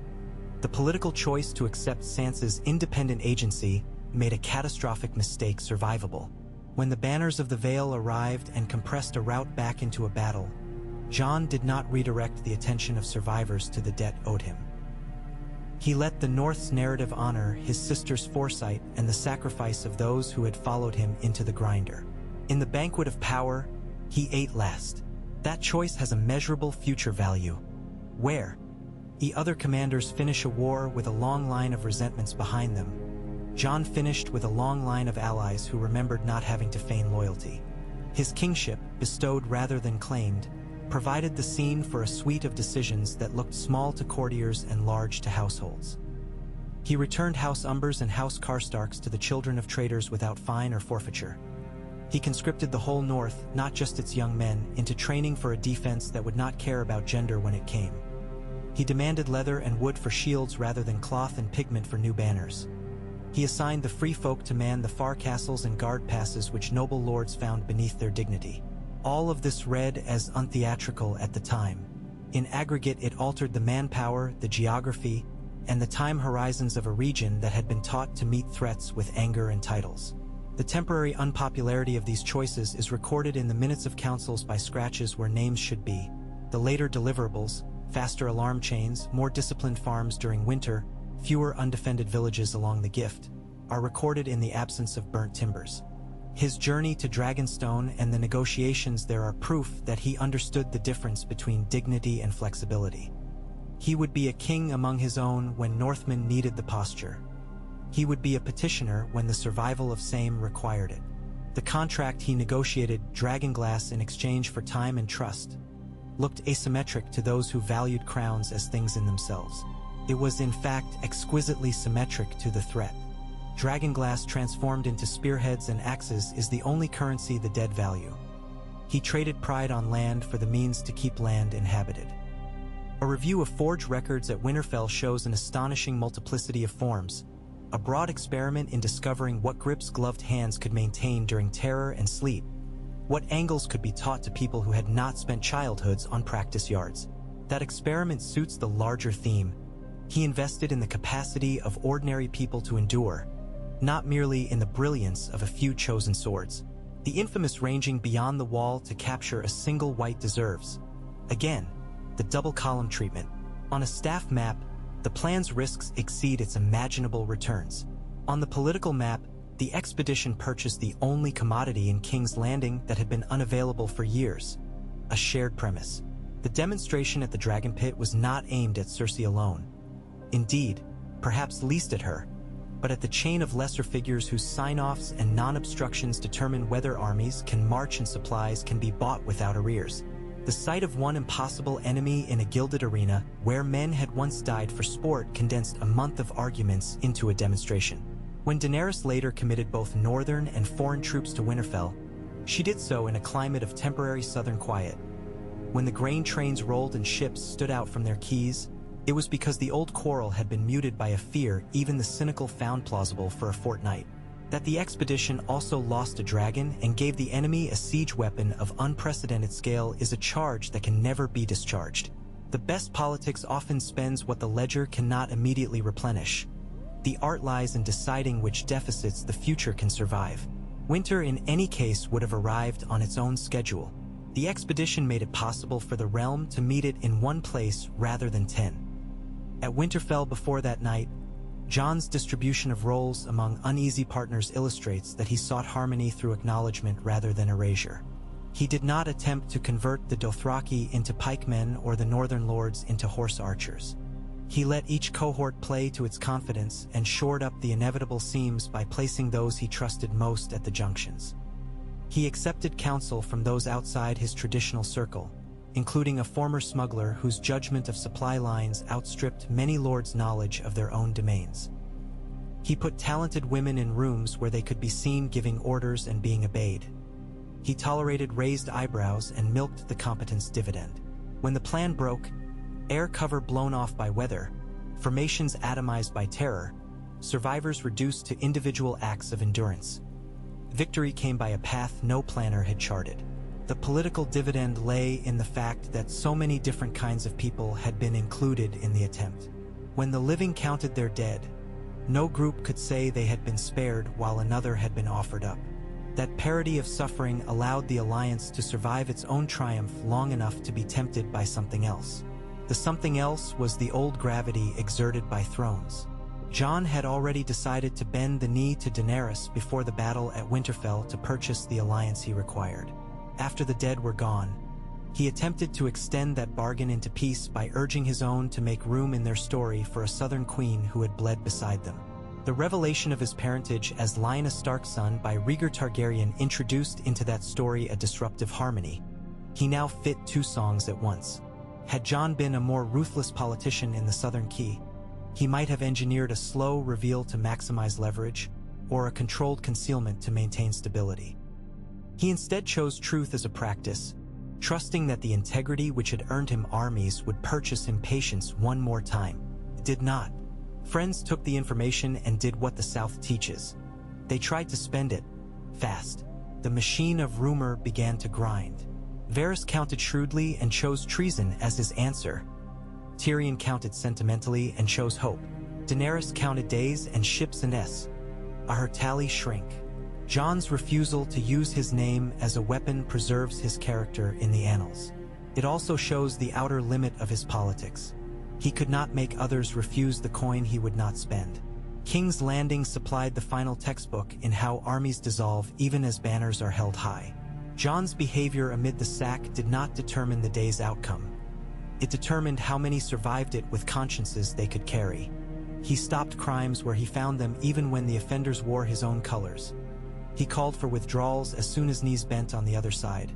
The political choice to accept Sansa's independent agency made a catastrophic mistake survivable. When the banners of the Vale arrived and compressed a route back into a battle, Jon did not redirect the attention of survivors to the debt owed him. He let the North's narrative honor his sister's foresight and the sacrifice of those who had followed him into the grinder. In the banquet of power, he ate last. That choice has a measurable future value. Where? The other commanders finish a war with a long line of resentments behind them. Jon finished with a long line of allies who remembered not having to feign loyalty. His kingship, bestowed rather than claimed, provided the scene for a suite of decisions that looked small to courtiers and large to households. He returned House Umbers and House Karstarks to the children of traitors without fine or forfeiture. He conscripted the whole North, not just its young men, into training for a defense that would not care about gender when it came. He demanded leather and wood for shields rather than cloth and pigment for new banners. He assigned the free folk to man the far castles and guard passes which noble lords found beneath their dignity. All of this read as untheatrical at the time. In aggregate, it altered the manpower, the geography, and the time horizons of a region that had been taught to meet threats with anger and titles. The temporary unpopularity of these choices is recorded in the minutes of councils by scratches where names should be. The later deliverables, faster alarm chains, more disciplined farms during winter, fewer undefended villages along the Gift, are recorded in the absence of burnt timbers. His journey to Dragonstone and the negotiations there are proof that he understood the difference between dignity and flexibility. He would be a king among his own when Northmen needed the posture. He would be a petitioner when the survival of Same required it. The contract he negotiated, Dragonglass in exchange for time and trust, looked asymmetric to those who valued crowns as things in themselves. It was in fact exquisitely symmetric to the threat. Dragonglass transformed into spearheads and axes is the only currency the dead value. He traded pride on land for the means to keep land inhabited. A review of Forge records at Winterfell shows an astonishing multiplicity of forms, a broad experiment in discovering what grips gloved hands could maintain during terror and sleep, what angles could be taught to people who had not spent childhoods on practice yards. That experiment suits the larger theme. He invested in the capacity of ordinary people to endure, not merely in the brilliance of a few chosen swords. The infamous ranging beyond the wall to capture a single white deserves. Again, the double-column treatment. On a staff map, the plan's risks exceed its imaginable returns. On the political map, the expedition purchased the only commodity in King's Landing that had been unavailable for years, a shared premise. The demonstration at the Dragon Pit was not aimed at Cersei alone. Indeed, perhaps least at her, but at the chain of lesser figures whose sign-offs and non-obstructions determine whether armies can march and supplies can be bought without arrears. The sight of one impossible enemy in a gilded arena where men had once died for sport condensed a month of arguments into a demonstration. When Daenerys later committed both northern and foreign troops to Winterfell, she did so in a climate of temporary southern quiet. When the grain trains rolled and ships stood out from their quays, it was because the old quarrel had been muted by a fear even the cynical found plausible for a fortnight. That the expedition also lost a dragon and gave the enemy a siege weapon of unprecedented scale is a charge that can never be discharged. The best politics often spends what the ledger cannot immediately replenish. The art lies in deciding which deficits the future can survive. Winter in any case would have arrived on its own schedule. The expedition made it possible for the realm to meet it in one place rather than 10. At Winterfell before that night, Jon's distribution of roles among uneasy partners illustrates that he sought harmony through acknowledgement rather than erasure. He did not attempt to convert the Dothraki into pikemen or the Northern Lords into horse archers. He let each cohort play to its confidence and shored up the inevitable seams by placing those he trusted most at the junctions. He accepted counsel from those outside his traditional circle, including a former smuggler whose judgment of supply lines outstripped many lords' knowledge of their own domains. He put talented women in rooms where they could be seen giving orders and being obeyed. He tolerated raised eyebrows and milked the competence dividend. When the plan broke, air cover blown off by weather, formations atomized by terror, survivors reduced to individual acts of endurance. Victory came by a path no planner had charted. The political dividend lay in the fact that so many different kinds of people had been included in the attempt. When the living counted their dead, no group could say they had been spared while another had been offered up. That parity of suffering allowed the alliance to survive its own triumph long enough to be tempted by something else. The something else was the old gravity exerted by thrones. Jon had already decided to bend the knee to Daenerys before the battle at Winterfell to purchase the alliance he required. After the dead were gone, He attempted to extend that bargain into peace by urging his own to make room in their story for a southern queen who had bled beside them. The revelation of his parentage as Lyanna Stark's son by Rhaegar Targaryen introduced into that story a disruptive harmony. He now fit two songs at once. Had Jon been a more ruthless politician in the Southern Key, he might have engineered a slow reveal to maximize leverage, or a controlled concealment to maintain stability. He instead chose truth as a practice, trusting that the integrity which had earned him armies would purchase him patience one more time. It did not. Friends took the information and did what the South teaches. They tried to spend it fast. The machine of rumor began to grind. Varys counted shrewdly and chose treason as his answer. Tyrion counted sentimentally and chose hope. Daenerys counted days and ships and her tally shrink. Jon's refusal to use his name as a weapon preserves his character in the annals. It also shows the outer limit of his politics. He could not make others refuse the coin he would not spend. King's Landing supplied the final textbook in how armies dissolve even as banners are held high. Jon's behavior amid the sack did not determine the day's outcome. It determined how many survived it with consciences they could carry. He stopped crimes where he found them even when the offenders wore his own colors. He called for withdrawals as soon as knees bent on the other side.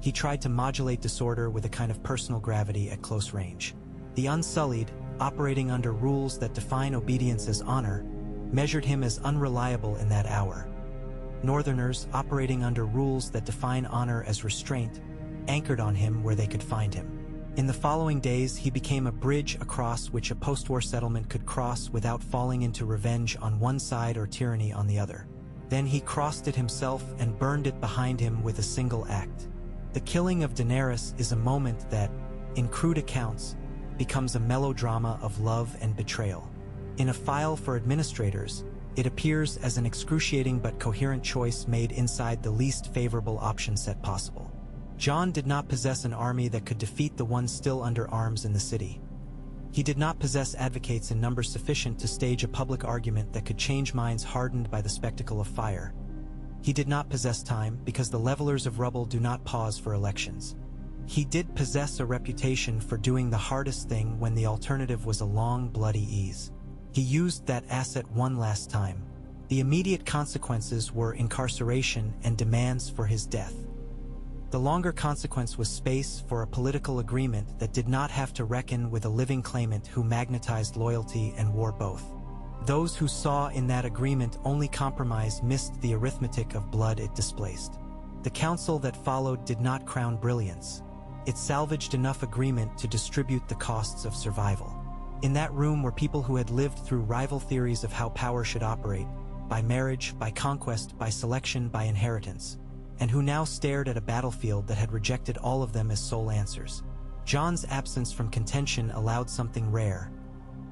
He tried to modulate disorder with a kind of personal gravity at close range. The Unsullied, operating under rules that define obedience as honor, measured him as unreliable in that hour. Northerners, operating under rules that define honor as restraint, anchored on him where they could find him. In the following days, he became a bridge across which a post-war settlement could cross without falling into revenge on one side or tyranny on the other. Then he crossed it himself and burned it behind him with a single act. The killing of Daenerys is a moment that, in crude accounts, becomes a melodrama of love and betrayal. In a file for administrators, it appears as an excruciating but coherent choice made inside the least favorable option set possible. Jon did not possess an army that could defeat the ones still under arms in the city. He did not possess advocates in numbers sufficient to stage a public argument that could change minds hardened by the spectacle of fire. He did not possess time because the levelers of rubble do not pause for elections. He did possess a reputation for doing the hardest thing when the alternative was a long, bloody ease. He used that asset one last time. The immediate consequences were incarceration and demands for his death. The longer consequence was space for a political agreement that did not have to reckon with a living claimant who magnetized loyalty and war both. Those who saw in that agreement only compromise missed the arithmetic of blood it displaced. The council that followed did not crown brilliance. It salvaged enough agreement to distribute the costs of survival. In that room were people who had lived through rival theories of how power should operate, by marriage, by conquest, by selection, by inheritance, and who now stared at a battlefield that had rejected all of them as sole answers. Jon's absence from contention allowed something rare.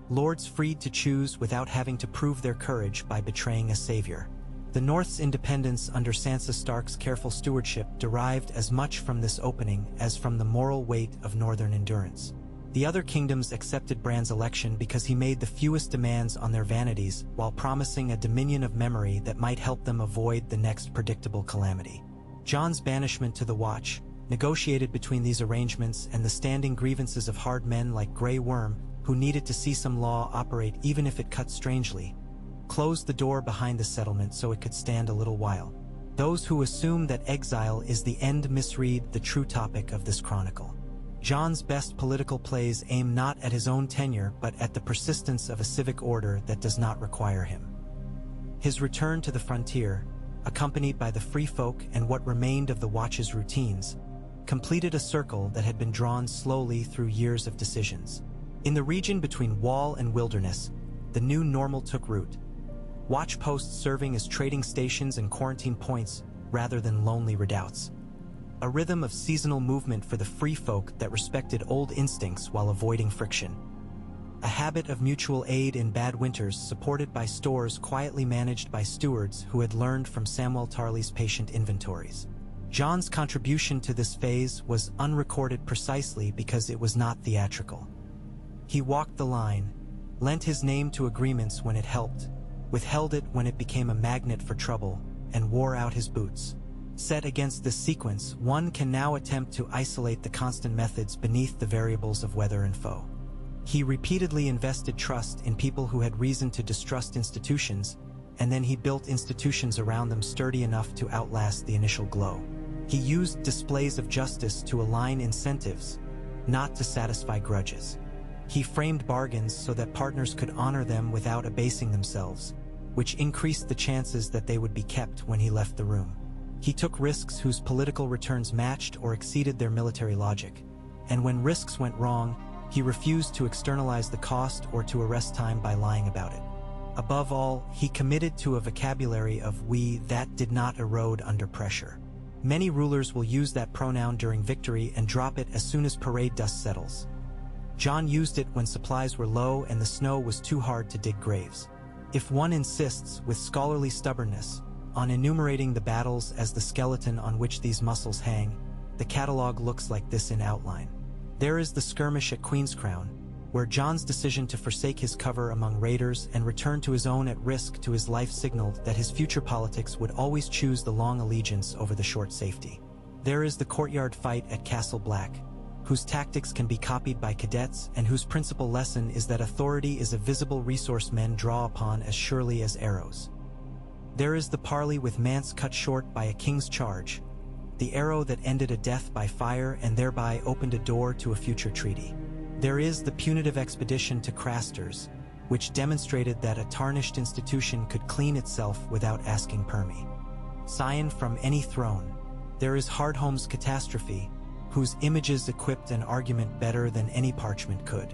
Lords freed to choose without having to prove their courage by betraying a savior. The North's independence under Sansa Stark's careful stewardship derived as much from this opening as from the moral weight of Northern endurance. The other kingdoms accepted Bran's election because he made the fewest demands on their vanities while promising a dominion of memory that might help them avoid the next predictable calamity. Jon's banishment to the Watch, negotiated between these arrangements and the standing grievances of hard men like Grey Worm, who needed to see some law operate even if it cut strangely, closed the door behind the settlement so it could stand a little while. Those who assume that exile is the end misread the true topic of this chronicle. Jon's best political plays aim not at his own tenure but at the persistence of a civic order that does not require him. His return to the frontier, accompanied by the free folk and what remained of the Watch's routines, completed a circle that had been drawn slowly through years of decisions. In the region between wall and wilderness, the new normal took root. Watch posts serving as trading stations and quarantine points rather than lonely redoubts. A rhythm of seasonal movement for the free folk that respected old instincts while avoiding friction. A habit of mutual aid in bad winters supported by stores quietly managed by stewards who had learned from Samwell Tarly's patient inventories. Jon's contribution to this phase was unrecorded precisely because it was not theatrical. He walked the line, lent his name to agreements when it helped, withheld it when it became a magnet for trouble, and wore out his boots. Set against this sequence, one can now attempt to isolate the constant methods beneath the variables of weather and foe. He repeatedly invested trust in people who had reason to distrust institutions, and then he built institutions around them sturdy enough to outlast the initial glow. He used displays of justice to align incentives, not to satisfy grudges. He framed bargains so that partners could honor them without abasing themselves, which increased the chances that they would be kept when he left the room. He took risks whose political returns matched or exceeded their military logic, and when risks went wrong, he refused to externalize the cost or to arrest time by lying about it. Above all, he committed to a vocabulary of "we" that did not erode under pressure. Many rulers will use that pronoun during victory and drop it as soon as parade dust settles. John used it when supplies were low and the snow was too hard to dig graves. If one insists, with scholarly stubbornness, on enumerating the battles as the skeleton on which these muscles hang, the catalog looks like this in outline. There is the skirmish at Queen's Crown, where John's decision to forsake his cover among raiders and return to his own at risk to his life signaled that his future politics would always choose the long allegiance over the short safety. There is the courtyard fight at Castle Black, whose tactics can be copied by cadets and whose principal lesson is that authority is a visible resource men draw upon as surely as arrows. There is the parley with Mance cut short by a king's charge, the arrow that ended a death by fire and thereby opened a door to a future treaty. There is the punitive expedition to Craster's, which demonstrated that a tarnished institution could clean itself without asking permi. Scion from any throne. There is Hardhome's catastrophe, whose images equipped an argument better than any parchment could.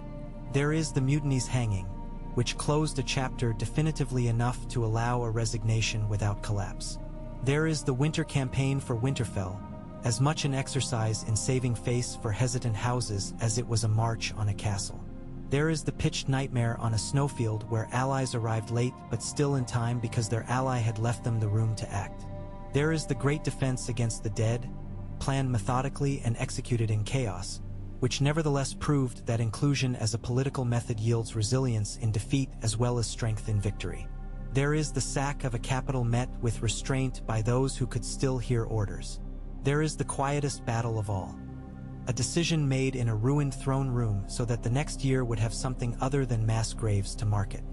There is the mutiny's hanging, which closed a chapter definitively enough to allow a resignation without collapse. There is the winter campaign for Winterfell, as much an exercise in saving face for hesitant houses as it was a march on a castle. There is the pitched nightmare on a snowfield where allies arrived late but still in time because their ally had left them the room to act. There is the great defense against the dead, planned methodically and executed in chaos, which nevertheless proved that inclusion as a political method yields resilience in defeat as well as strength in victory. There is the sack of a capital met with restraint by those who could still hear orders. There is the quietest battle of all. A decision made in a ruined throne room so that the next year would have something other than mass graves to mark it.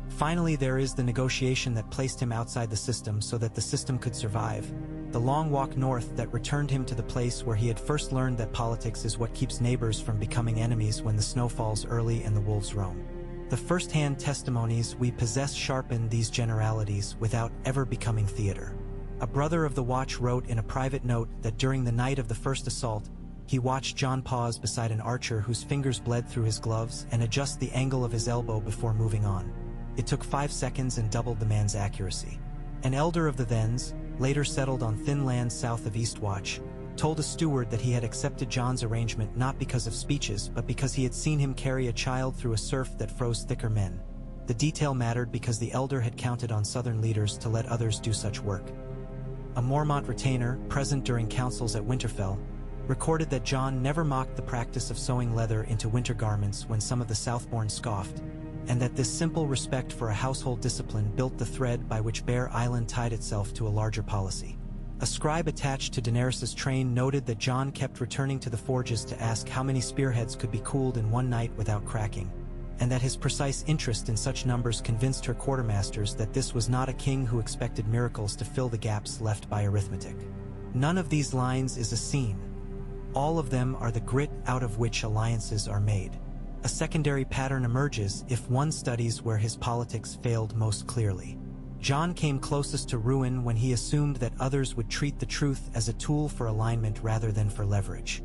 Finally, there is the negotiation that placed him outside the system so that the system could survive, the long walk north that returned him to the place where he had first learned that politics is what keeps neighbors from becoming enemies when the snow falls early and the wolves roam. The first-hand testimonies we possess sharpen these generalities without ever becoming theater. A brother of the watch wrote in a private note that during the night of the first assault, he watched John pause beside an archer whose fingers bled through his gloves and adjust the angle of his elbow before moving on. It took 5 seconds and doubled the man's accuracy. An elder of the Thens, later settled on thin land south of Eastwatch, told a steward that he had accepted John's arrangement not because of speeches but because he had seen him carry a child through a surf that froze thicker men. The detail mattered because the elder had counted on southern leaders to let others do such work. A Mormont retainer, present during councils at Winterfell, recorded that John never mocked the practice of sewing leather into winter garments when some of the Southborn scoffed, and that this simple respect for a household discipline built the thread by which Bear Island tied itself to a larger policy. A scribe attached to Daenerys's train noted that John kept returning to the forges to ask how many spearheads could be cooled in one night without cracking, and that his precise interest in such numbers convinced her quartermasters that this was not a king who expected miracles to fill the gaps left by arithmetic. None of these lines is a scene. All of them are the grit out of which alliances are made. A secondary pattern emerges if one studies where his politics failed most clearly. John came closest to ruin when he assumed that others would treat the truth as a tool for alignment rather than for leverage.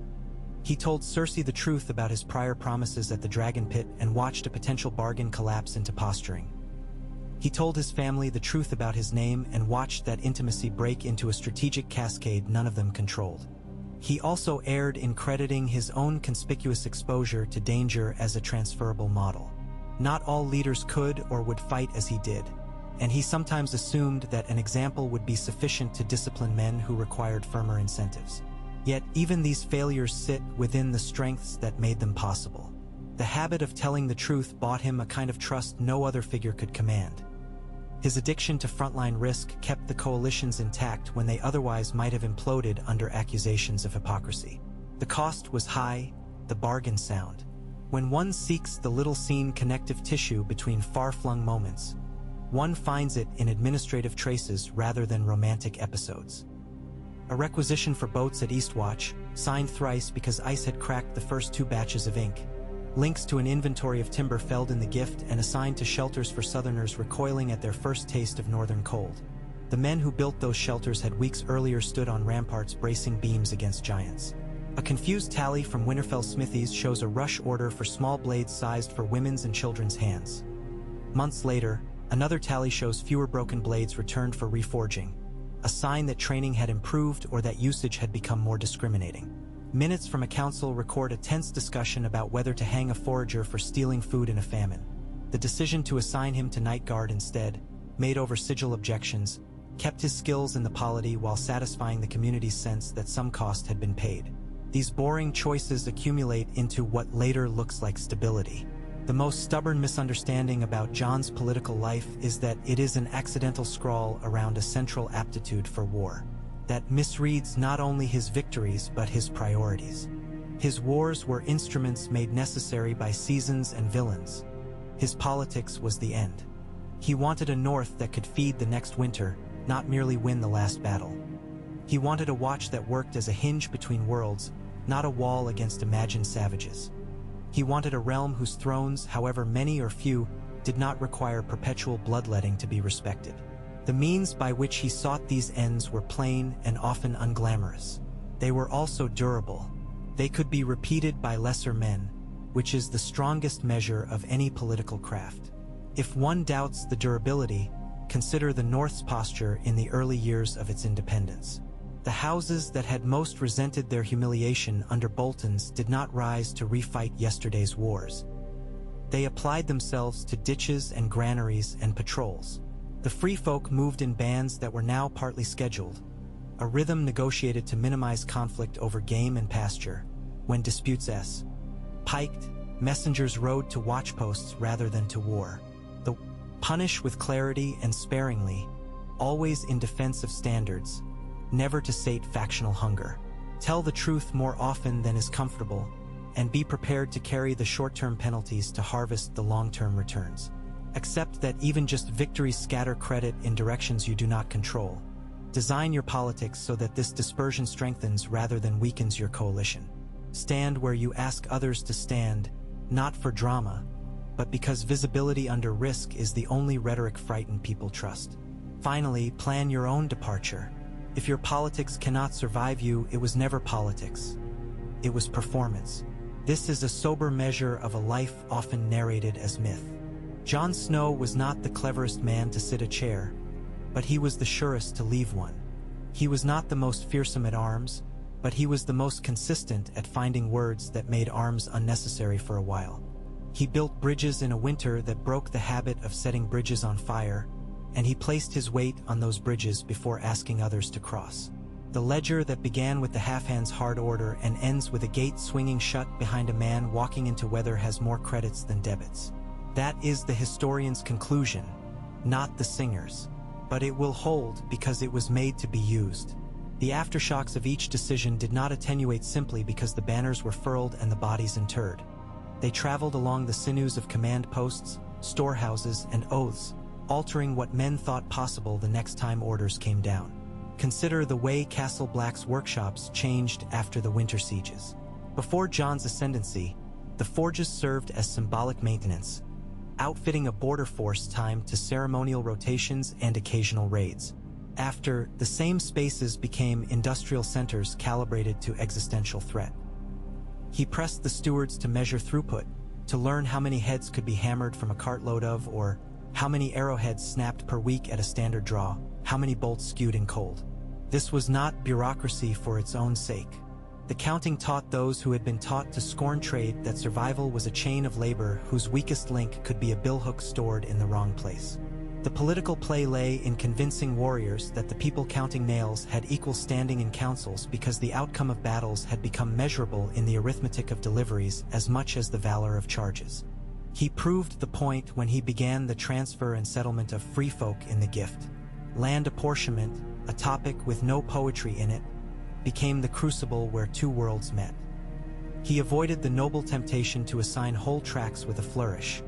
He told Cersei the truth about his prior promises at the Dragon Pit and watched a potential bargain collapse into posturing. He told his family the truth about his name and watched that intimacy break into a strategic cascade none of them controlled. He also erred in crediting his own conspicuous exposure to danger as a transferable model. Not all leaders could or would fight as he did, and he sometimes assumed that an example would be sufficient to discipline men who required firmer incentives. Yet even these failures sit within the strengths that made them possible. The habit of telling the truth bought him a kind of trust no other figure could command. His addiction to frontline risk kept the coalitions intact when they otherwise might have imploded under accusations of hypocrisy. The cost was high, the bargain sound. When one seeks the little-seen connective tissue between far-flung moments, one finds it in administrative traces rather than romantic episodes. A requisition for boats at Eastwatch, signed thrice because ice had cracked the first 2 batches of ink. Links to an inventory of timber felled in the gift and assigned to shelters for Southerners recoiling at their first taste of northern cold. The men who built those shelters had weeks earlier stood on ramparts bracing beams against giants. A confused tally from Winterfell Smithies shows a rush order for small blades sized for women's and children's hands. Months later, another tally shows fewer broken blades returned for reforging, a sign that training had improved or that usage had become more discriminating. Minutes from a council record a tense discussion about whether to hang a forager for stealing food in a famine. The decision to assign him to night guard instead, made over sigil objections, kept his skills in the polity while satisfying the community's sense that some cost had been paid. These boring choices accumulate into what later looks like stability. The most stubborn misunderstanding about Jon's political life is that it is an accidental scrawl around a central aptitude for war that misreads not only his victories but his priorities. His wars were instruments made necessary by seasons and villains. His politics was the end. He wanted a North that could feed the next winter, not merely win the last battle. He wanted a watch that worked as a hinge between worlds, not a wall against imagined savages. He wanted a realm whose thrones, however many or few, did not require perpetual bloodletting to be respected. The means by which he sought these ends were plain and often unglamorous. They were also durable. They could be repeated by lesser men, which is the strongest measure of any political craft. If one doubts the durability, consider the North's posture in the early years of its independence. The houses that had most resented their humiliation under Bolton's did not rise to refight yesterday's wars. They applied themselves to ditches and granaries and patrols. The free folk moved in bands that were now partly scheduled, a rhythm negotiated to minimize conflict over game and pasture. When disputes piked, messengers rode to watchposts rather than to war. The punish with clarity and sparingly, always in defense of standards, never to sate factional hunger. Tell the truth more often than is comfortable, and be prepared to carry the short-term penalties to harvest the long-term returns. Accept that even just victories scatter credit in directions you do not control. Design your politics so that this dispersion strengthens rather than weakens your coalition. Stand where you ask others to stand, not for drama, but because visibility under risk is the only rhetoric frightened people trust. Finally, plan your own departure. If your politics cannot survive you, it was never politics. It was performance. This is a sober measure of a life often narrated as myth. Jon Snow was not the cleverest man to sit a chair, but he was the surest to leave one. He was not the most fearsome at arms, but he was the most consistent at finding words that made arms unnecessary for a while. He built bridges in a winter that broke the habit of setting bridges on fire, and he placed his weight on those bridges before asking others to cross. The ledger that began with the half-hand's hard order and ends with a gate swinging shut behind a man walking into weather has more credits than debits. That is the historian's conclusion, not the singer's. But it will hold because it was made to be used. The aftershocks of each decision did not attenuate simply because the banners were furled and the bodies interred. They traveled along the sinews of command posts, storehouses, and oaths, altering what men thought possible the next time orders came down. Consider the way Castle Black's workshops changed after the winter sieges. Before Jon's ascendancy, the forges served as symbolic maintenance, outfitting a border force timed to ceremonial rotations and occasional raids. After, the same spaces became industrial centers calibrated to existential threat. He pressed the stewards to measure throughput, to learn how many heads could be hammered from a cartload of, or how many arrowheads snapped per week at a standard draw, how many bolts skewed in cold. This was not bureaucracy for its own sake. The counting taught those who had been taught to scorn trade that survival was a chain of labor whose weakest link could be a billhook stored in the wrong place. The political play lay in convincing warriors that the people counting nails had equal standing in councils because the outcome of battles had become measurable in the arithmetic of deliveries as much as the valor of charges. He proved the point when he began the transfer and settlement of free folk in the gift. Land apportionment, a topic with no poetry in it, became the crucible where two worlds met. He avoided the noble temptation to assign whole tracts with a flourish.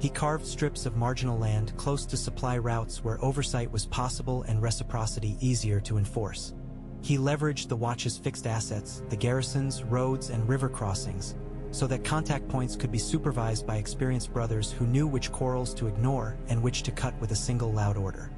He carved strips of marginal land close to supply routes where oversight was possible and reciprocity easier to enforce. He leveraged the watch's fixed assets, the garrisons, roads, and river crossings, so that contact points could be supervised by experienced brothers who knew which quarrels to ignore and which to cut with a single loud order.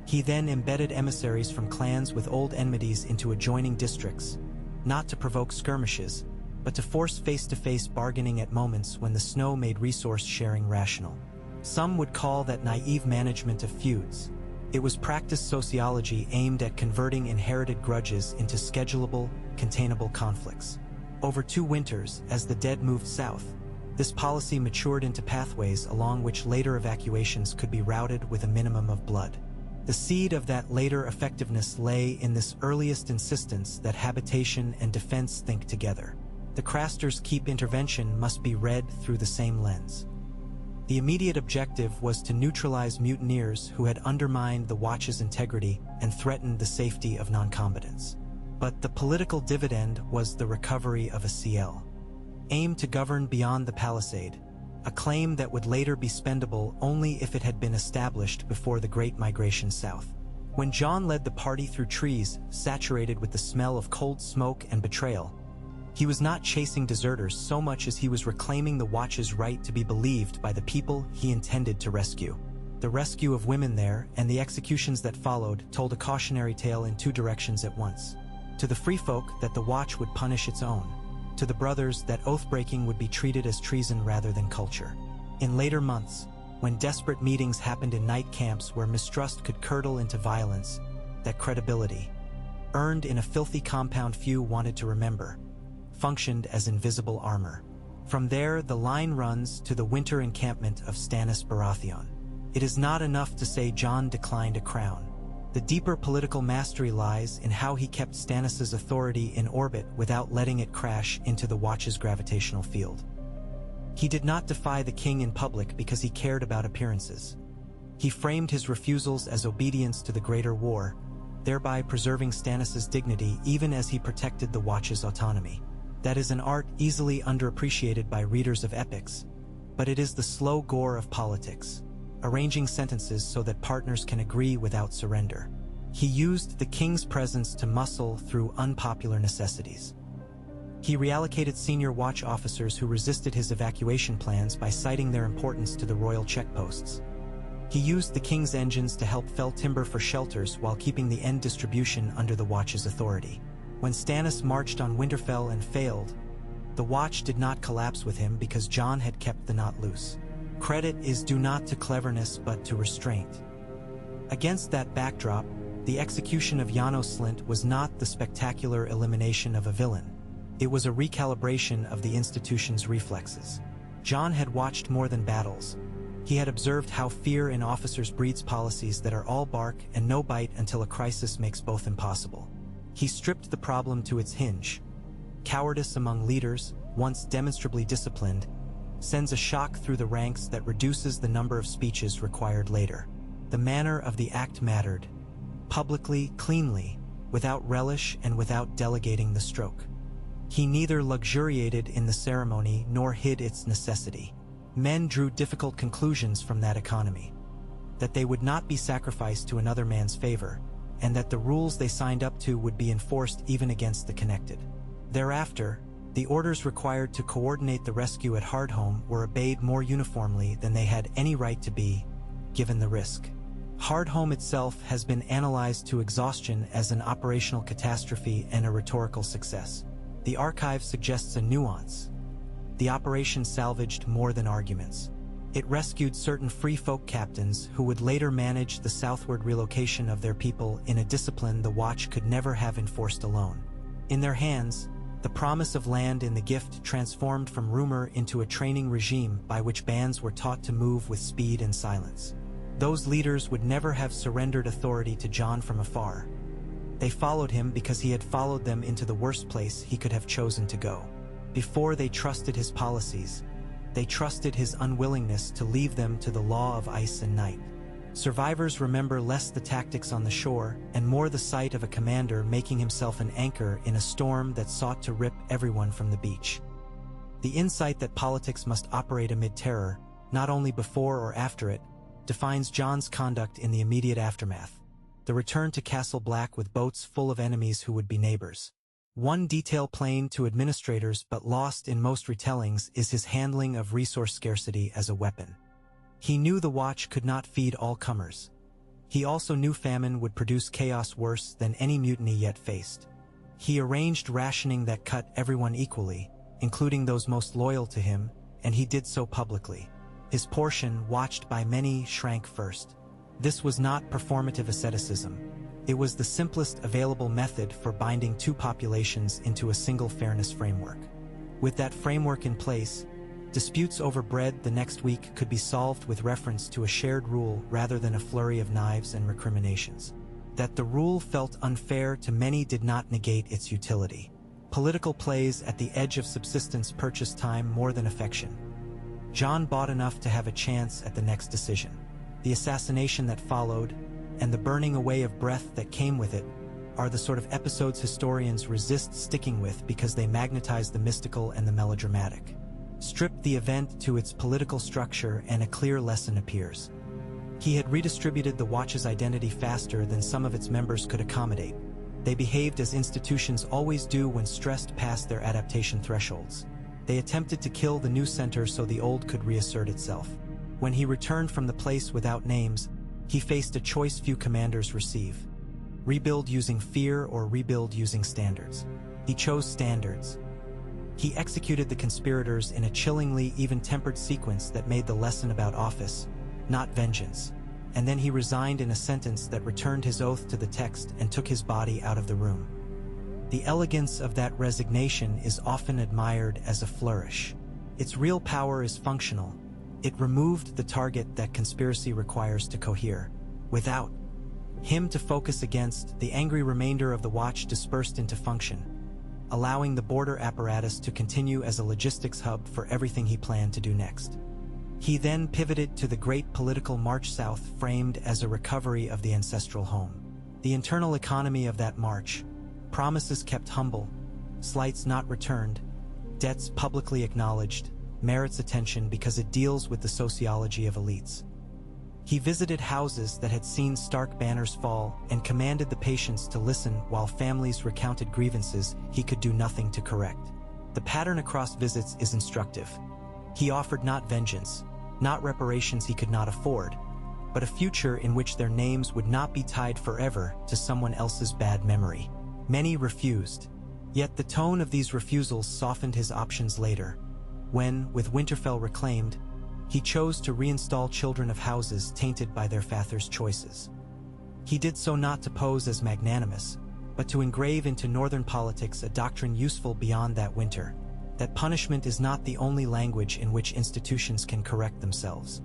He then embedded emissaries from clans with old enmities into adjoining districts, not to provoke skirmishes, but to force face-to-face bargaining at moments when the snow made resource-sharing rational. Some would call that naive management of feuds. It was practiced sociology aimed at converting inherited grudges into schedulable, containable conflicts. Over 2 winters, as the dead moved south, this policy matured into pathways along which later evacuations could be routed with a minimum of blood. The seed of that later effectiveness lay in this earliest insistence that habitation and defense think together. The Craster's Keep intervention must be read through the same lens. The immediate objective was to neutralize mutineers who had undermined the watch's integrity and threatened the safety of non-combatants. But the political dividend was the recovery of a CL. Aimed to govern beyond the palisade, a claim that would later be spendable only if it had been established before the Great Migration south. When John led the party through trees saturated with the smell of cold smoke and betrayal, he was not chasing deserters so much as he was reclaiming the watch's right to be believed by the people he intended to rescue. The rescue of women there and the executions that followed told a cautionary tale in 2 directions at once. To the free folk that the watch would punish its own. To the brothers that oath-breaking would be treated as treason rather than culture. In later months, when desperate meetings happened in night camps where mistrust could curdle into violence, that credibility, earned in a filthy compound few wanted to remember, functioned as invisible armor. From there, the line runs to the winter encampment of Stannis Baratheon. It is not enough to say Jon declined a crown. The deeper political mastery lies in how he kept Stannis' authority in orbit without letting it crash into the Watch's gravitational field. He did not defy the king in public because he cared about appearances. He framed his refusals as obedience to the greater war, thereby preserving Stannis' dignity even as he protected the Watch's autonomy. That is an art easily underappreciated by readers of epics, but it is the slow gore of politics, arranging sentences so that partners can agree without surrender. He used the king's presence to muscle through unpopular necessities. He reallocated senior watch officers who resisted his evacuation plans by citing their importance to the royal checkposts. He used the king's engines to help fell timber for shelters while keeping the end distribution under the watch's authority. When Stannis marched on Winterfell and failed, the watch did not collapse with him because Jon had kept the knot loose. Credit is due not to cleverness but to restraint. Against that backdrop, the execution of Janos Slynt was not the spectacular elimination of a villain. It was a recalibration of the institution's reflexes. Jon had watched more than battles. He had observed how fear in officers breeds policies that are all bark and no bite until a crisis makes both impossible. He stripped the problem to its hinge. Cowardice among leaders, once demonstrably disciplined, sends a shock through the ranks that reduces the number of speeches required later. The manner of the act mattered. Publicly, cleanly, without relish and without delegating the stroke. He neither luxuriated in the ceremony nor hid its necessity. Men drew difficult conclusions from that economy. That they would not be sacrificed to another man's favor, and that the rules they signed up to would be enforced even against the connected. Thereafter, the orders required to coordinate the rescue at Hardhome were obeyed more uniformly than they had any right to be, given the risk. Hardhome itself has been analyzed to exhaustion as an operational catastrophe and a rhetorical success. The archive suggests a nuance. The operation salvaged more than arguments. It rescued certain free folk captains who would later manage the southward relocation of their people in a discipline the Watch could never have enforced alone. In their hands, the promise of land in the gift transformed from rumor into a training regime by which bands were taught to move with speed and silence. Those leaders would never have surrendered authority to Jon from afar. They followed him because he had followed them into the worst place he could have chosen to go. Before they trusted his policies, They trusted his unwillingness to leave them to the law of ice and night. Survivors remember less the tactics on the shore and more the sight of a commander making himself an anchor in a storm that sought to rip everyone from the beach. The insight that politics must operate amid terror, not only before or after it, defines Jon's conduct in the immediate aftermath. The return to Castle Black with boats full of enemies who would be neighbors. One detail plain to administrators but lost in most retellings is his handling of resource scarcity as a weapon. He knew the Watch could not feed all comers. He also knew famine would produce chaos worse than any mutiny yet faced. He arranged rationing that cut everyone equally, including those most loyal to him, and he did so publicly. His portion, watched by many, shrank first. This was not performative asceticism. It was the simplest available method for binding two populations into a single fairness framework. With that framework in place, disputes over bread the next week could be solved with reference to a shared rule rather than a flurry of knives and recriminations. That the rule felt unfair to many did not negate its utility. Political plays at the edge of subsistence purchased time more than affection. Jon bought enough to have a chance at the next decision. The assassination that followed, and the burning away of breath that came with it, are the sort of episodes historians resist sticking with because they magnetize the mystical and the melodramatic. Strip the event to its political structure and a clear lesson appears. He had redistributed the Watch's identity faster than some of its members could accommodate. They behaved as institutions always do when stressed past their adaptation thresholds. They attempted to kill the new center so the old could reassert itself. When he returned from the place without names, he faced a choice few commanders receive. Rebuild using fear or rebuild using standards. He chose standards. He executed the conspirators in a chillingly even-tempered sequence that made the lesson about office, not vengeance. And then he resigned in a sentence that returned his oath to the text and took his body out of the room. The elegance of that resignation is often admired as a flourish. Its real power is functional. It removed the target that conspiracy requires to cohere. Without him to focus against, the angry remainder of the Watch dispersed into function, allowing the border apparatus to continue as a logistics hub for everything he planned to do next. He then pivoted to the great political march south framed as a recovery of the ancestral home. The internal economy of that march, promises kept humble, slights not returned, debts publicly acknowledged, merits attention because it deals with the sociology of elites. He visited houses that had seen stark banners fall and commanded the patients to listen while families recounted grievances he could do nothing to correct. The pattern across visits is instructive. He offered not vengeance, not reparations he could not afford, but a future in which their names would not be tied forever to someone else's bad memory. Many refused, yet the tone of these refusals softened his options later, when, with Winterfell reclaimed, he chose to reinstall children of houses tainted by their fathers' choices. He did so not to pose as magnanimous, but to engrave into northern politics a doctrine useful beyond that winter, that punishment is not the only language in which institutions can correct themselves.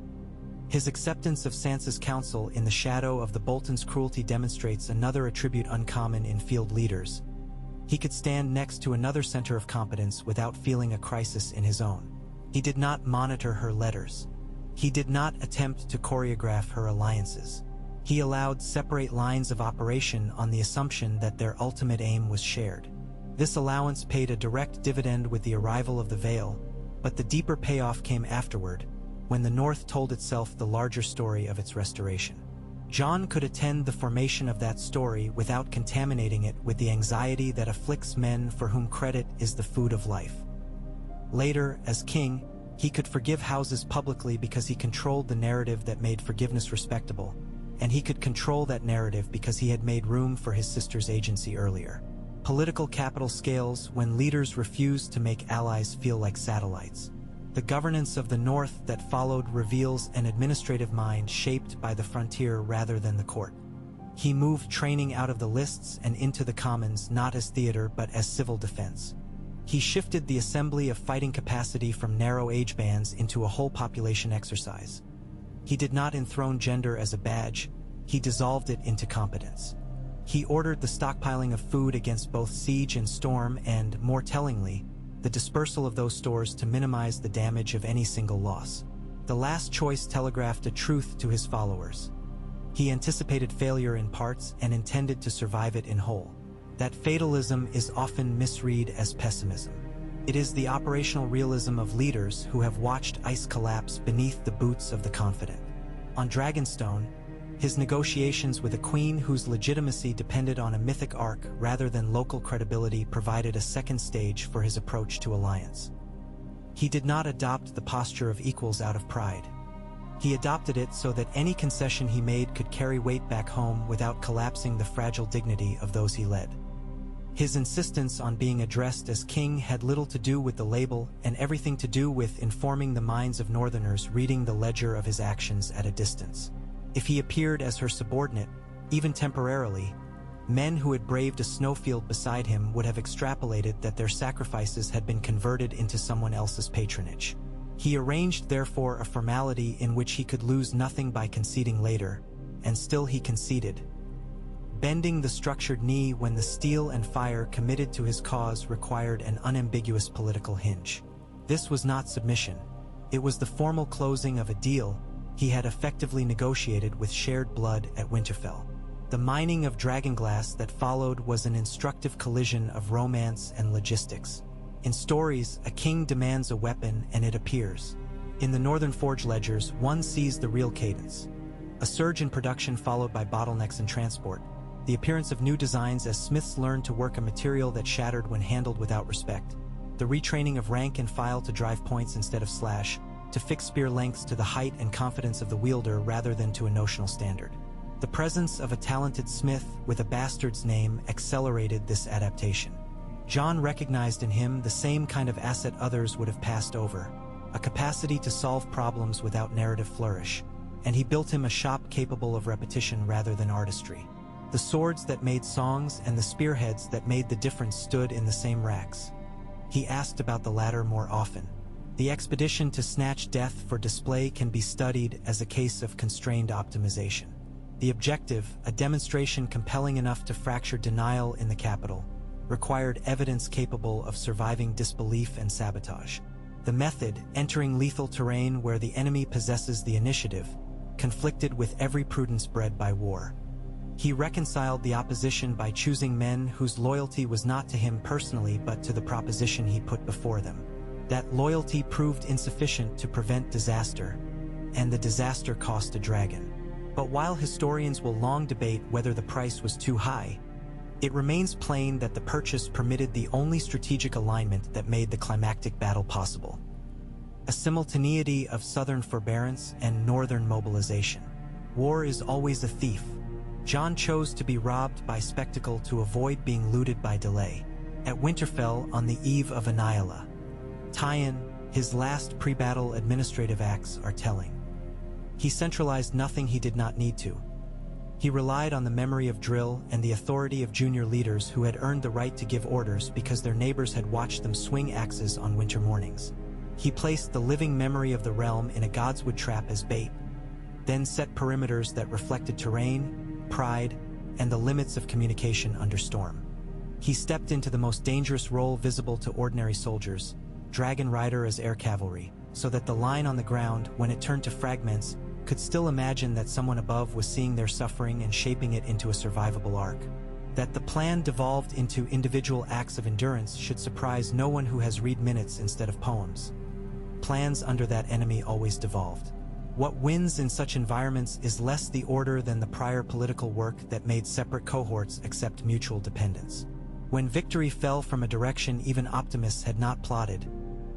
His acceptance of Sansa's counsel in the shadow of the Bolton's cruelty demonstrates another attribute uncommon in field leaders. He could stand next to another center of competence without feeling a crisis in his own. He did not monitor her letters. He did not attempt to choreograph her alliances. He allowed separate lines of operation on the assumption that their ultimate aim was shared. This allowance paid a direct dividend with the arrival of the Vale, but the deeper payoff came afterward, when the North told itself the larger story of its restoration. Jon could attend the formation of that story without contaminating it with the anxiety that afflicts men for whom credit is the food of life. Later, as king, he could forgive houses publicly because he controlled the narrative that made forgiveness respectable, and he could control that narrative because he had made room for his sister's agency earlier. Political capital scales when leaders refused to make allies feel like satellites. The governance of the North that followed reveals an administrative mind shaped by the frontier rather than the court. He moved training out of the lists and into the commons not as theater but as civil defense. He shifted the assembly of fighting capacity from narrow age bands into a whole population exercise. He did not enthrone gender as a badge, he dissolved it into competence. He ordered the stockpiling of food against both siege and storm and, more tellingly, the dispersal of those stores to minimize the damage of any single loss. The last choice telegraphed a truth to his followers. He anticipated failure in parts and intended to survive it in whole. That fatalism is often misread as pessimism. It is the operational realism of leaders who have watched ice collapse beneath the boots of the confident. On Dragonstone, his negotiations with a queen whose legitimacy depended on a mythic arc rather than local credibility provided a second stage for his approach to alliance. He did not adopt the posture of equals out of pride. He adopted it so that any concession he made could carry weight back home without collapsing the fragile dignity of those he led. His insistence on being addressed as king had little to do with the label and everything to do with informing the minds of Northerners reading the ledger of his actions at a distance. If he appeared as her subordinate, even temporarily, men who had braved a snowfield beside him would have extrapolated that their sacrifices had been converted into someone else's patronage. He arranged, therefore, a formality in which he could lose nothing by conceding later, and still he conceded, bending the structured knee when the steel and fire committed to his cause required an unambiguous political hinge. This was not submission. It was the formal closing of a deal he had effectively negotiated with shared blood at Winterfell. The mining of dragonglass that followed was an instructive collision of romance and logistics. In stories, a king demands a weapon and it appears. In the Northern Forge ledgers, one sees the real cadence. A surge in production followed by bottlenecks in transport. The appearance of new designs as smiths learned to work a material that shattered when handled without respect. The retraining of rank and file to drive points instead of slash, to fix spear lengths to the height and confidence of the wielder rather than to a notional standard. The presence of a talented smith with a bastard's name accelerated this adaptation. Jon recognized in him the same kind of asset others would have passed over, a capacity to solve problems without narrative flourish, and he built him a shop capable of repetition rather than artistry. The swords that made songs and the spearheads that made the difference stood in the same racks. He asked about the latter more often. The expedition to snatch death for display can be studied as a case of constrained optimization. The objective, a demonstration compelling enough to fracture denial in the capital, required evidence capable of surviving disbelief and sabotage. The method, entering lethal terrain where the enemy possesses the initiative, conflicted with every prudence bred by war. He reconciled the opposition by choosing men whose loyalty was not to him personally but to the proposition he put before them. That loyalty proved insufficient to prevent disaster, and the disaster cost a dragon. But while historians will long debate whether the price was too high, it remains plain that the purchase permitted the only strategic alignment that made the climactic battle possible. A simultaneity of southern forbearance and northern mobilization. War is always a thief. Jon chose to be robbed by spectacle to avoid being looted by delay. At Winterfell on the eve of Aniala, Tyon, his last pre-battle administrative acts are telling. He centralized nothing he did not need to. He relied on the memory of drill and the authority of junior leaders who had earned the right to give orders because their neighbors had watched them swing axes on winter mornings. He placed the living memory of the realm in a godswood trap as bait, then set perimeters that reflected terrain, pride, and the limits of communication under storm. He stepped into the most dangerous role visible to ordinary soldiers, Dragon Rider as air cavalry, so that the line on the ground, when it turned to fragments, could still imagine that someone above was seeing their suffering and shaping it into a survivable arc. That the plan devolved into individual acts of endurance should surprise no one who has read minutes instead of poems. Plans under that enemy always devolved. What wins in such environments is less the order than the prior political work that made separate cohorts accept mutual dependence. When victory fell from a direction even optimists had not plotted,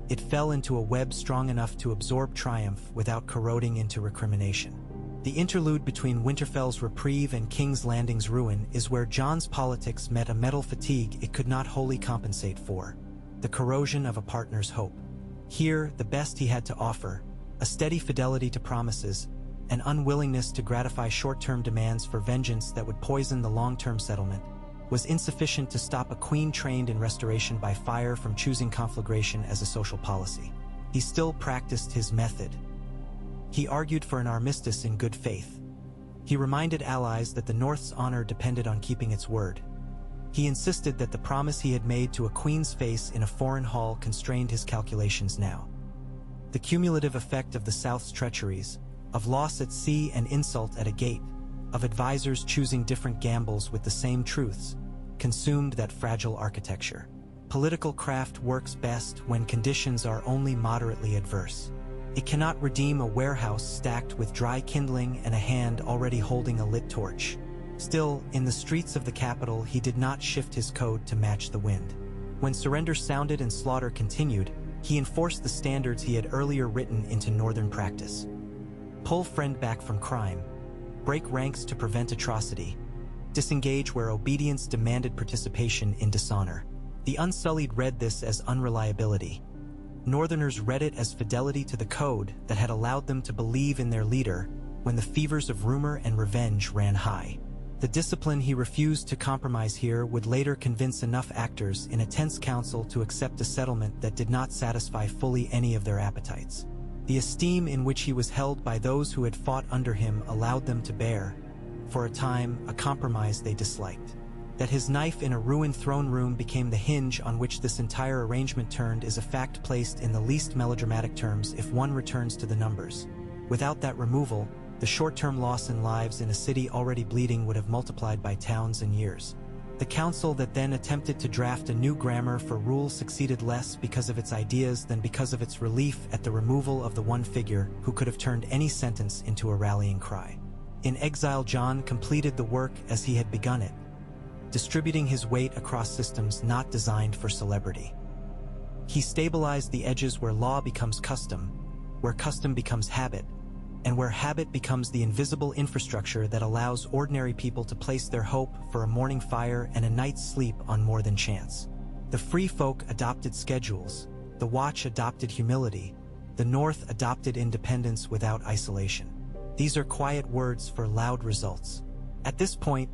it fell into a web strong enough to absorb triumph without corroding into recrimination. The interlude between Winterfell's reprieve and King's Landing's ruin is where Jon's politics met a mental fatigue it could not wholly compensate for, the corrosion of a partner's hope. Here, the best he had to offer, a steady fidelity to promises, an unwillingness to gratify short-term demands for vengeance that would poison the long-term settlement, was insufficient to stop a queen trained in restoration by fire from choosing conflagration as a social policy. He still practiced his method. He argued for an armistice in good faith. He reminded allies that the North's honor depended on keeping its word. He insisted that the promise he had made to a queen's face in a foreign hall constrained his calculations now. The cumulative effect of the South's treacheries, of loss at sea and insult at a gate, of advisors choosing different gambles with the same truths, consumed that fragile architecture. Political craft works best when conditions are only moderately adverse. It cannot redeem a warehouse stacked with dry kindling and a hand already holding a lit torch. Still, in the streets of the capital, he did not shift his code to match the wind. When surrender sounded and slaughter continued, he enforced the standards he had earlier written into northern practice. Pull friend back from crime, break ranks to prevent atrocity, disengage where obedience demanded participation in dishonor. The Unsullied read this as unreliability. Northerners read it as fidelity to the code that had allowed them to believe in their leader when the fevers of rumor and revenge ran high. The discipline he refused to compromise here would later convince enough actors in a tense council to accept a settlement that did not satisfy fully any of their appetites. The esteem in which he was held by those who had fought under him allowed them to bear, for a time, a compromise they disliked. That his knife in a ruined throne room became the hinge on which this entire arrangement turned is a fact placed in the least melodramatic terms if one returns to the numbers. Without that removal, the short-term loss in lives in a city already bleeding would have multiplied by towns and years. The council that then attempted to draft a new grammar for rule succeeded less because of its ideas than because of its relief at the removal of the one figure who could have turned any sentence into a rallying cry. In exile, John completed the work as he had begun it, distributing his weight across systems not designed for celebrity. He stabilized the edges where law becomes custom, where custom becomes habit, and where habit becomes the invisible infrastructure that allows ordinary people to place their hope for a morning fire and a night's sleep on more than chance. The free folk adopted schedules, the Watch adopted humility, the North adopted independence without isolation. These are quiet words for loud results. At this point,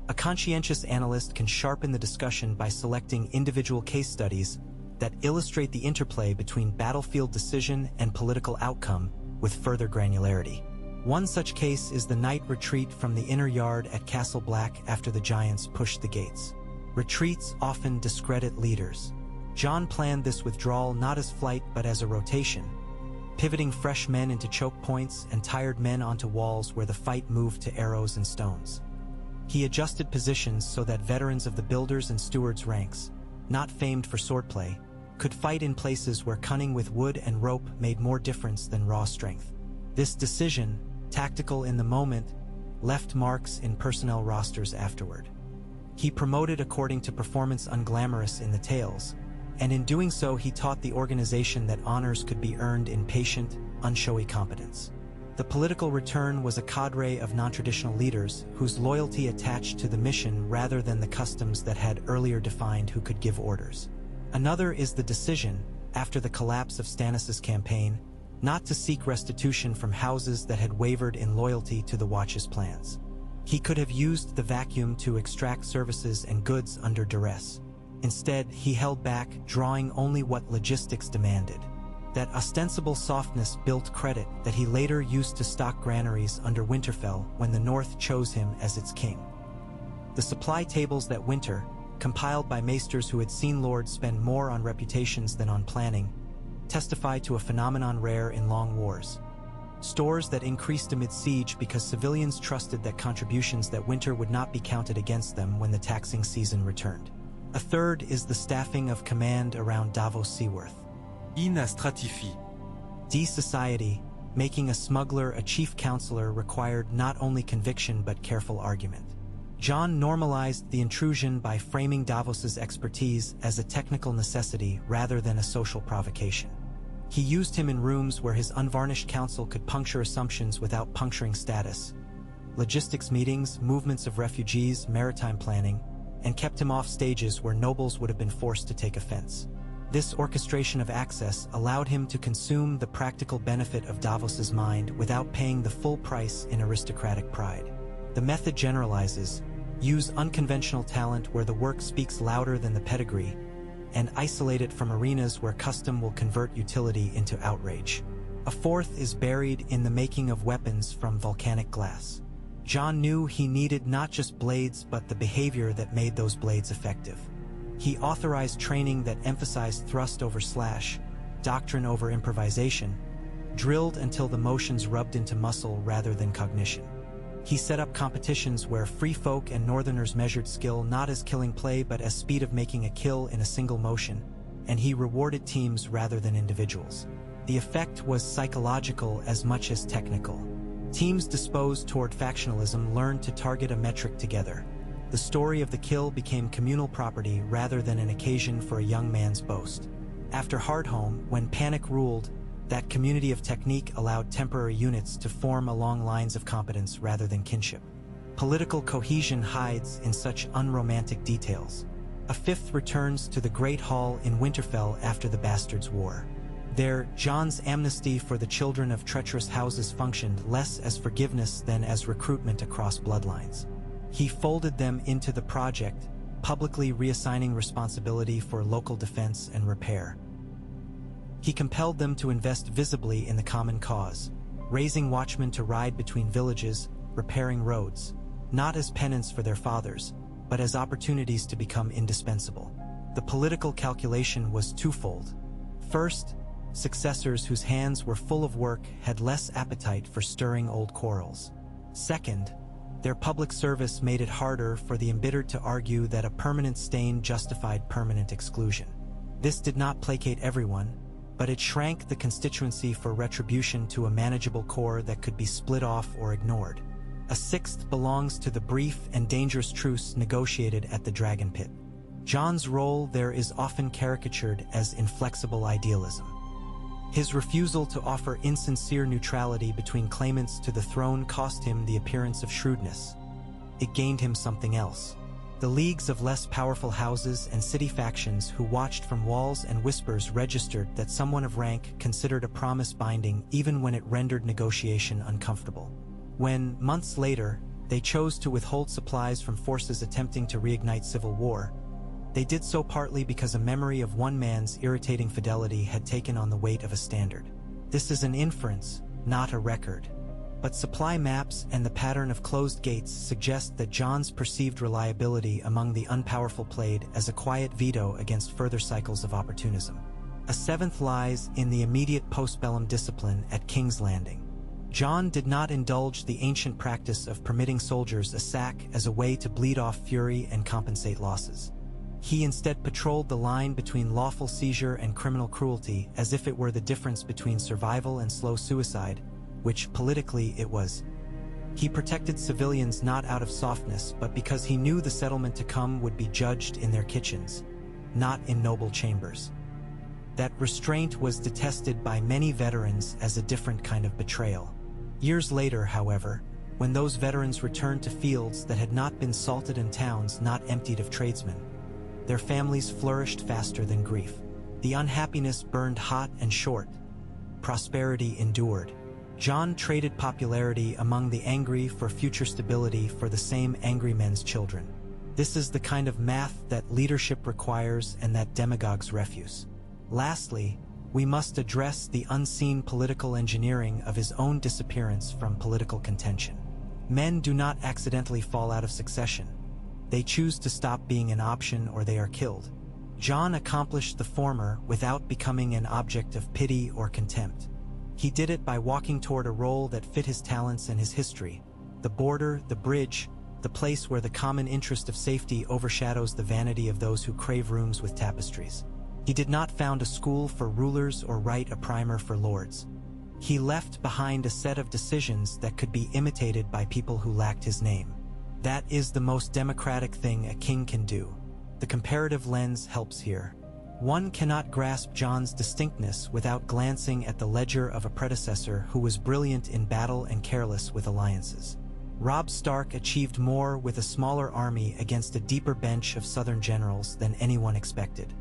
a conscientious analyst can sharpen the discussion by selecting individual case studies that illustrate the interplay between battlefield decision and political outcome with further granularity. One such case is the night retreat from the inner yard at Castle Black after the giants pushed the gates. Retreats often discredit leaders. John planned this withdrawal not as flight but as a rotation, pivoting fresh men into choke points and tired men onto walls where the fight moved to arrows and stones. He adjusted positions so that veterans of the builders and stewards ranks, not famed for swordplay, could fight in places where cunning with wood and rope made more difference than raw strength. This decision, tactical in the moment, left marks in personnel rosters afterward. He promoted according to performance unglamorous in the tales, and in doing so he taught the organization that honors could be earned in patient, unshowy competence. The political return was a cadre of non-traditional leaders whose loyalty attached to the mission rather than the customs that had earlier defined who could give orders. Another is the decision, after the collapse of Stannis' campaign, not to seek restitution from houses that had wavered in loyalty to the Watch's plans. He could have used the vacuum to extract services and goods under duress. Instead, he held back, drawing only what logistics demanded. That ostensible softness built credit that he later used to stock granaries under Winterfell when the North chose him as its king. The supply tables that winter, compiled by maesters who had seen lords spend more on reputations than on planning, testify to a phenomenon rare in long wars. Stores that increased amid siege because civilians trusted that contributions that winter would not be counted against them when the taxing season returned. A third is the staffing of command around Davos Seaworth. Ina stratifie. D-Society, making a smuggler a chief counselor required not only conviction but careful argument. John normalized the intrusion by framing Davos's expertise as a technical necessity rather than a social provocation. He used him in rooms where his unvarnished counsel could puncture assumptions without puncturing status, logistics meetings, movements of refugees, maritime planning, and kept him off stages where nobles would have been forced to take offense. This orchestration of access allowed him to consume the practical benefit of Davos's mind without paying the full price in aristocratic pride. The method generalizes: use unconventional talent where the work speaks louder than the pedigree, and isolate it from arenas where custom will convert utility into outrage. A fourth is buried in the making of weapons from volcanic glass. John knew he needed not just blades but the behavior that made those blades effective. He authorized training that emphasized thrust over slash, doctrine over improvisation, drilled until the motions rubbed into muscle rather than cognition. He set up competitions where free folk and northerners measured skill not as killing play but as speed of making a kill in a single motion, and he rewarded teams rather than individuals. The effect was psychological as much as technical. Teams disposed toward factionalism learned to target a metric together. The story of the kill became communal property rather than an occasion for a young man's boast. After Hardhome, when panic ruled, that community of technique allowed temporary units to form along lines of competence rather than kinship. Political cohesion hides in such unromantic details. A fifth returns to the Great Hall in Winterfell after the Bastards' War. There, Jon's amnesty for the children of treacherous houses functioned less as forgiveness than as recruitment across bloodlines. He folded them into the project, publicly reassigning responsibility for local defense and repair. He compelled them to invest visibly in the common cause, raising watchmen to ride between villages, repairing roads, not as penance for their fathers, but as opportunities to become indispensable. The political calculation was twofold. First, successors whose hands were full of work had less appetite for stirring old quarrels. Second, their public service made it harder for the embittered to argue that a permanent stain justified permanent exclusion. This did not placate everyone, but it shrank the constituency for retribution to a manageable core that could be split off or ignored. A sixth belongs to the brief and dangerous truce negotiated at the Dragon Pit. Jon's role there is often caricatured as inflexible idealism. His refusal to offer insincere neutrality between claimants to the throne cost him the appearance of shrewdness. It gained him something else. The leagues of less powerful houses and city factions who watched from walls and whispers registered that someone of rank considered a promise binding even when it rendered negotiation uncomfortable. When, months later, they chose to withhold supplies from forces attempting to reignite civil war, they did so partly because a memory of one man's irritating fidelity had taken on the weight of a standard. This is an inference, not a record. But supply maps and the pattern of closed gates suggest that Jon's perceived reliability among the unpowerful played as a quiet veto against further cycles of opportunism. A seventh lies in the immediate postbellum discipline at King's Landing. Jon did not indulge the ancient practice of permitting soldiers a sack as a way to bleed off fury and compensate losses. He instead patrolled the line between lawful seizure and criminal cruelty as if it were the difference between survival and slow suicide, which politically it was. He protected civilians not out of softness, but because he knew the settlement to come would be judged in their kitchens, not in noble chambers. That restraint was detested by many veterans as a different kind of betrayal. Years later, however, when those veterans returned to fields that had not been salted and towns not emptied of tradesmen, their families flourished faster than grief. The unhappiness burned hot and short. Prosperity endured. Jon traded popularity among the angry for future stability for the same angry men's children. This is the kind of math that leadership requires and that demagogues refuse. Lastly, we must address the unseen political engineering of his own disappearance from political contention. Men do not accidentally fall out of succession. They choose to stop being an option or they are killed. Jon accomplished the former without becoming an object of pity or contempt. He did it by walking toward a role that fit his talents and his history. The border, the bridge, the place where the common interest of safety overshadows the vanity of those who crave rooms with tapestries. He did not found a school for rulers or write a primer for lords. He left behind a set of decisions that could be imitated by people who lacked his name. That is the most democratic thing a king can do. The comparative lens helps here. One cannot grasp Jon's distinctness without glancing at the ledger of a predecessor who was brilliant in battle and careless with alliances. Robb Stark achieved more with a smaller army against a deeper bench of Southern generals than anyone expected.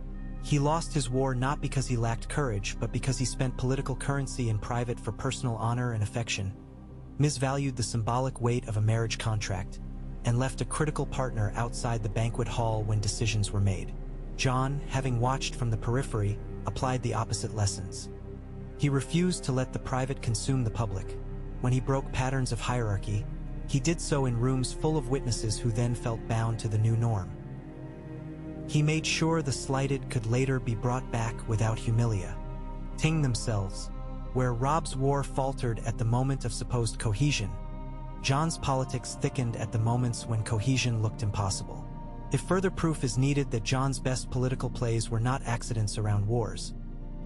He lost his war not because he lacked courage, but because he spent political currency in private for personal honor and affection, misvalued the symbolic weight of a marriage contract, and left a critical partner outside the banquet hall when decisions were made. Jon, having watched from the periphery, applied the opposite lessons. He refused to let the private consume the public. When he broke patterns of hierarchy, He did so in rooms full of witnesses who then felt bound to the new norm. He made sure the slighted could later be brought back without humiliating themselves. Where Rob's war faltered at the moment of supposed cohesion, John's politics thickened at the moments when cohesion looked impossible. If further proof is needed that John's best political plays were not accidents around wars,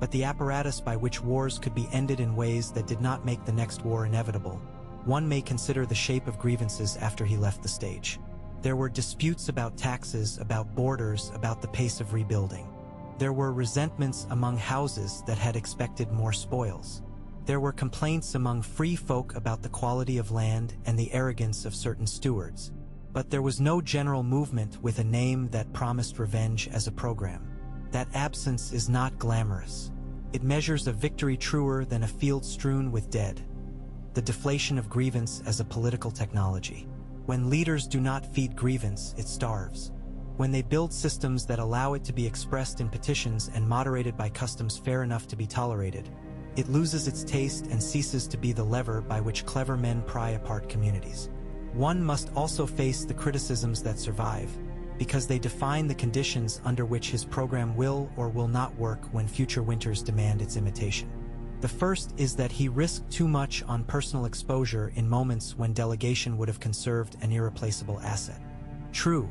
but the apparatus by which wars could be ended in ways that did not make the next war inevitable, one may consider the shape of grievances after he left the stage. There were disputes about taxes, about borders, about the pace of rebuilding. There were resentments among houses that had expected more spoils. There were complaints among free folk about the quality of land and the arrogance of certain stewards. But there was no general movement with a name that promised revenge as a program. That absence is not glamorous. It measures a victory truer than a field strewn with dead. The deflation of grievance as a political technology. When leaders do not feed grievance, it starves. When they build systems that allow it to be expressed in petitions and moderated by customs fair enough to be tolerated, it loses its taste and ceases to be the lever by which clever men pry apart communities. One must also face the criticisms that survive, because they define the conditions under which his program will or will not work when future winters demand its imitation. The first is that he risked too much on personal exposure in moments when delegation would have conserved an irreplaceable asset. True,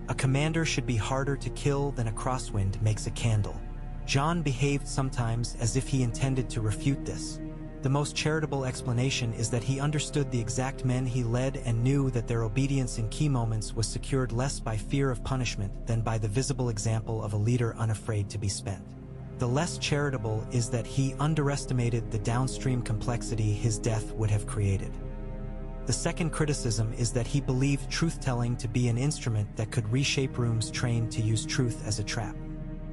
a commander should be harder to kill than a crosswind makes a candle. John behaved sometimes as if he intended to refute this. The most charitable explanation is that he understood the exact men he led and knew that their obedience in key moments was secured less by fear of punishment than by the visible example of a leader unafraid to be spent. The less charitable is that he underestimated the downstream complexity his death would have created. The second criticism is that he believed truth-telling to be an instrument that could reshape rooms trained to use truth as a trap.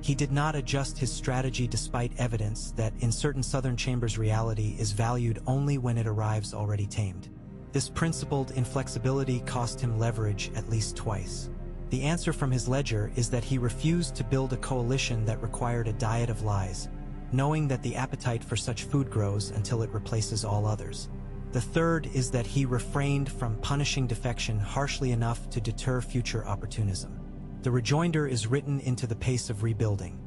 He did not adjust his strategy despite evidence that in certain Southern Chambers reality is valued only when it arrives already tamed. This principled inflexibility cost him leverage at least twice. The answer from his ledger is that he refused to build a coalition that required a diet of lies, knowing that the appetite for such food grows until it replaces all others. The third is that he refrained from punishing defection harshly enough to deter future opportunism. The rejoinder is written into the pace of rebuilding.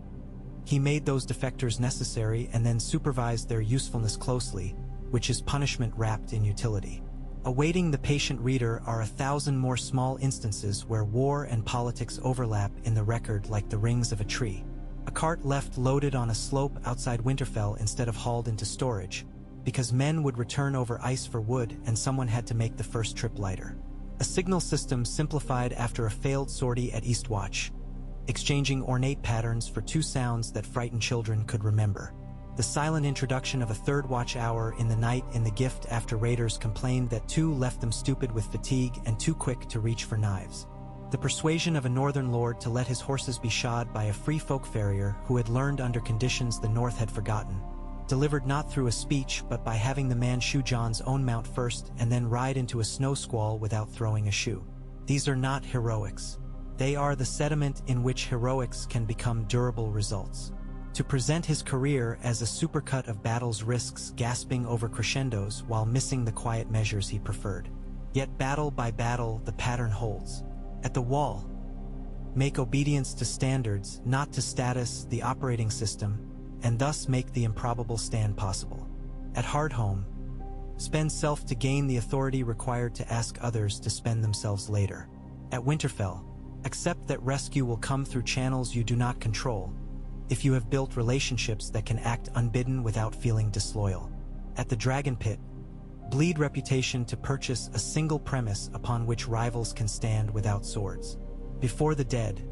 He made those defectors necessary and then supervised their usefulness closely, which is punishment wrapped in utility. Awaiting the patient reader are 1,000 more small instances where war and politics overlap in the record like the rings of a tree. A cart left loaded on a slope outside Winterfell instead of hauled into storage, because men would return over ice for wood and someone had to make the first trip lighter. A signal system simplified after a failed sortie at Eastwatch, exchanging ornate patterns for 2 sounds that frightened children could remember. The silent introduction of a third watch hour in the night in the gift after raiders complained that 2 left them stupid with fatigue and too quick to reach for knives. The persuasion of a northern lord to let his horses be shod by a free folk farrier who had learned under conditions the North had forgotten, delivered not through a speech but by having the man shoe John's own mount first and then ride into a snow squall without throwing a shoe. These are not heroics. They are the sediment in which heroics can become durable results. To present his career as a supercut of battle's risks gasping over crescendos while missing the quiet measures he preferred. Yet battle by battle the pattern holds. At the wall, make obedience to standards, not to status, the operating system, and thus make the improbable stand possible. At Hardhome, spend self to gain the authority required to ask others to spend themselves later. At Winterfell, accept that rescue will come through channels you do not control, if you have built relationships that can act unbidden without feeling disloyal. At the Dragon Pit, bleed reputation to purchase a single premise upon which rivals can stand without swords. Before the dead,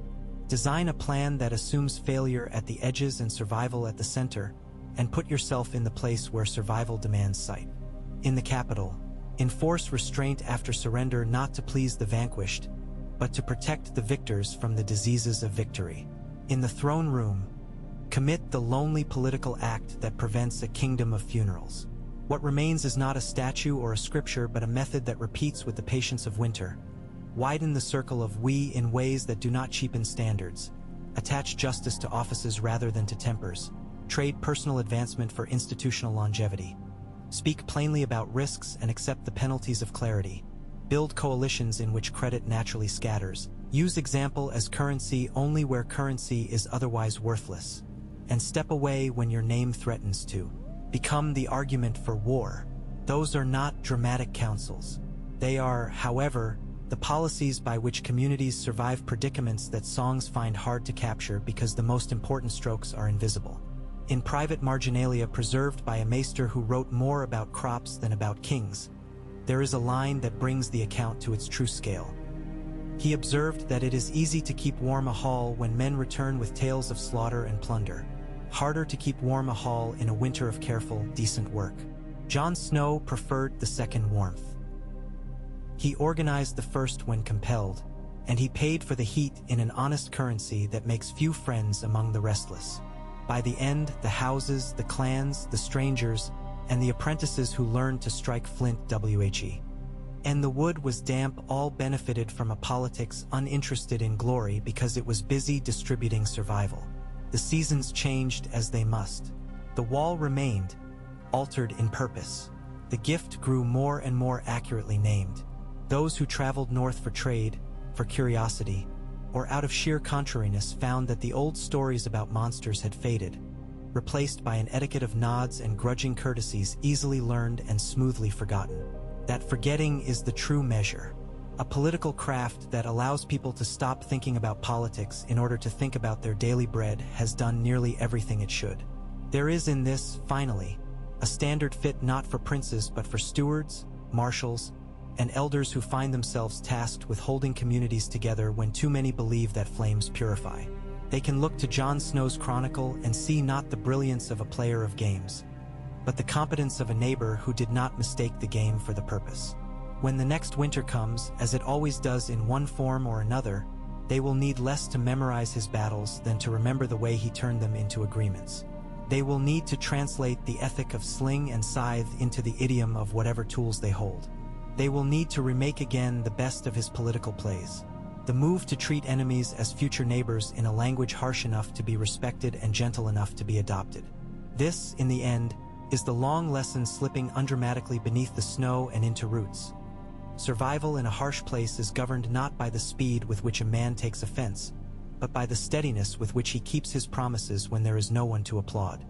design a plan that assumes failure at the edges and survival at the center, and put yourself in the place where survival demands sight. In the capital, enforce restraint after surrender not to please the vanquished, but to protect the victors from the diseases of victory. In the throne room, commit the lonely political act that prevents a kingdom of funerals. What remains is not a statue or a scripture but a method that repeats with the patience of winter. Widen the circle of we in ways that do not cheapen standards. Attach justice to offices rather than to tempers. Trade personal advancement for institutional longevity. Speak plainly about risks and accept the penalties of clarity. Build coalitions in which credit naturally scatters. Use example as currency only where currency is otherwise worthless. And step away when your name threatens to become the argument for war. Those are not dramatic counsels. They are, however, the policies by which communities survive predicaments that songs find hard to capture because the most important strokes are invisible. In private marginalia preserved by a maester who wrote more about crops than about kings, there is a line that brings the account to its true scale. He observed that it is easy to keep warm a hall when men return with tales of slaughter and plunder. Harder to keep warm a hall in a winter of careful, decent work. Jon Snow preferred the second warmth. He organized the first when compelled, and he paid for the heat in an honest currency that makes few friends among the restless. By the end, the houses, the clans, the strangers, and the apprentices who learned to strike flint and the wood was damp all benefited from a politics uninterested in glory because it was busy distributing survival. The seasons changed as they must. The wall remained, altered in purpose. The gift grew more and more accurately named. Those who traveled north for trade, for curiosity, or out of sheer contrariness found that the old stories about monsters had faded, replaced by an etiquette of nods and grudging courtesies easily learned and smoothly forgotten. That forgetting is the true measure. A political craft that allows people to stop thinking about politics in order to think about their daily bread has done nearly everything it should. There is in this, finally, a standard fit not for princes but for stewards, marshals, and elders who find themselves tasked with holding communities together when too many believe that flames purify. They can look to Jon Snow's chronicle and see not the brilliance of a player of games, but the competence of a neighbor who did not mistake the game for the purpose. When the next winter comes, as it always does in one form or another, they will need less to memorize his battles than to remember the way he turned them into agreements. They will need to translate the ethic of sling and scythe into the idiom of whatever tools they hold. They will need to remake again the best of his political plays. The move to treat enemies as future neighbors in a language harsh enough to be respected and gentle enough to be adopted. This, in the end, is the long lesson slipping undramatically beneath the snow and into roots. Survival in a harsh place is governed not by the speed with which a man takes offense, but by the steadiness with which he keeps his promises when there is no one to applaud.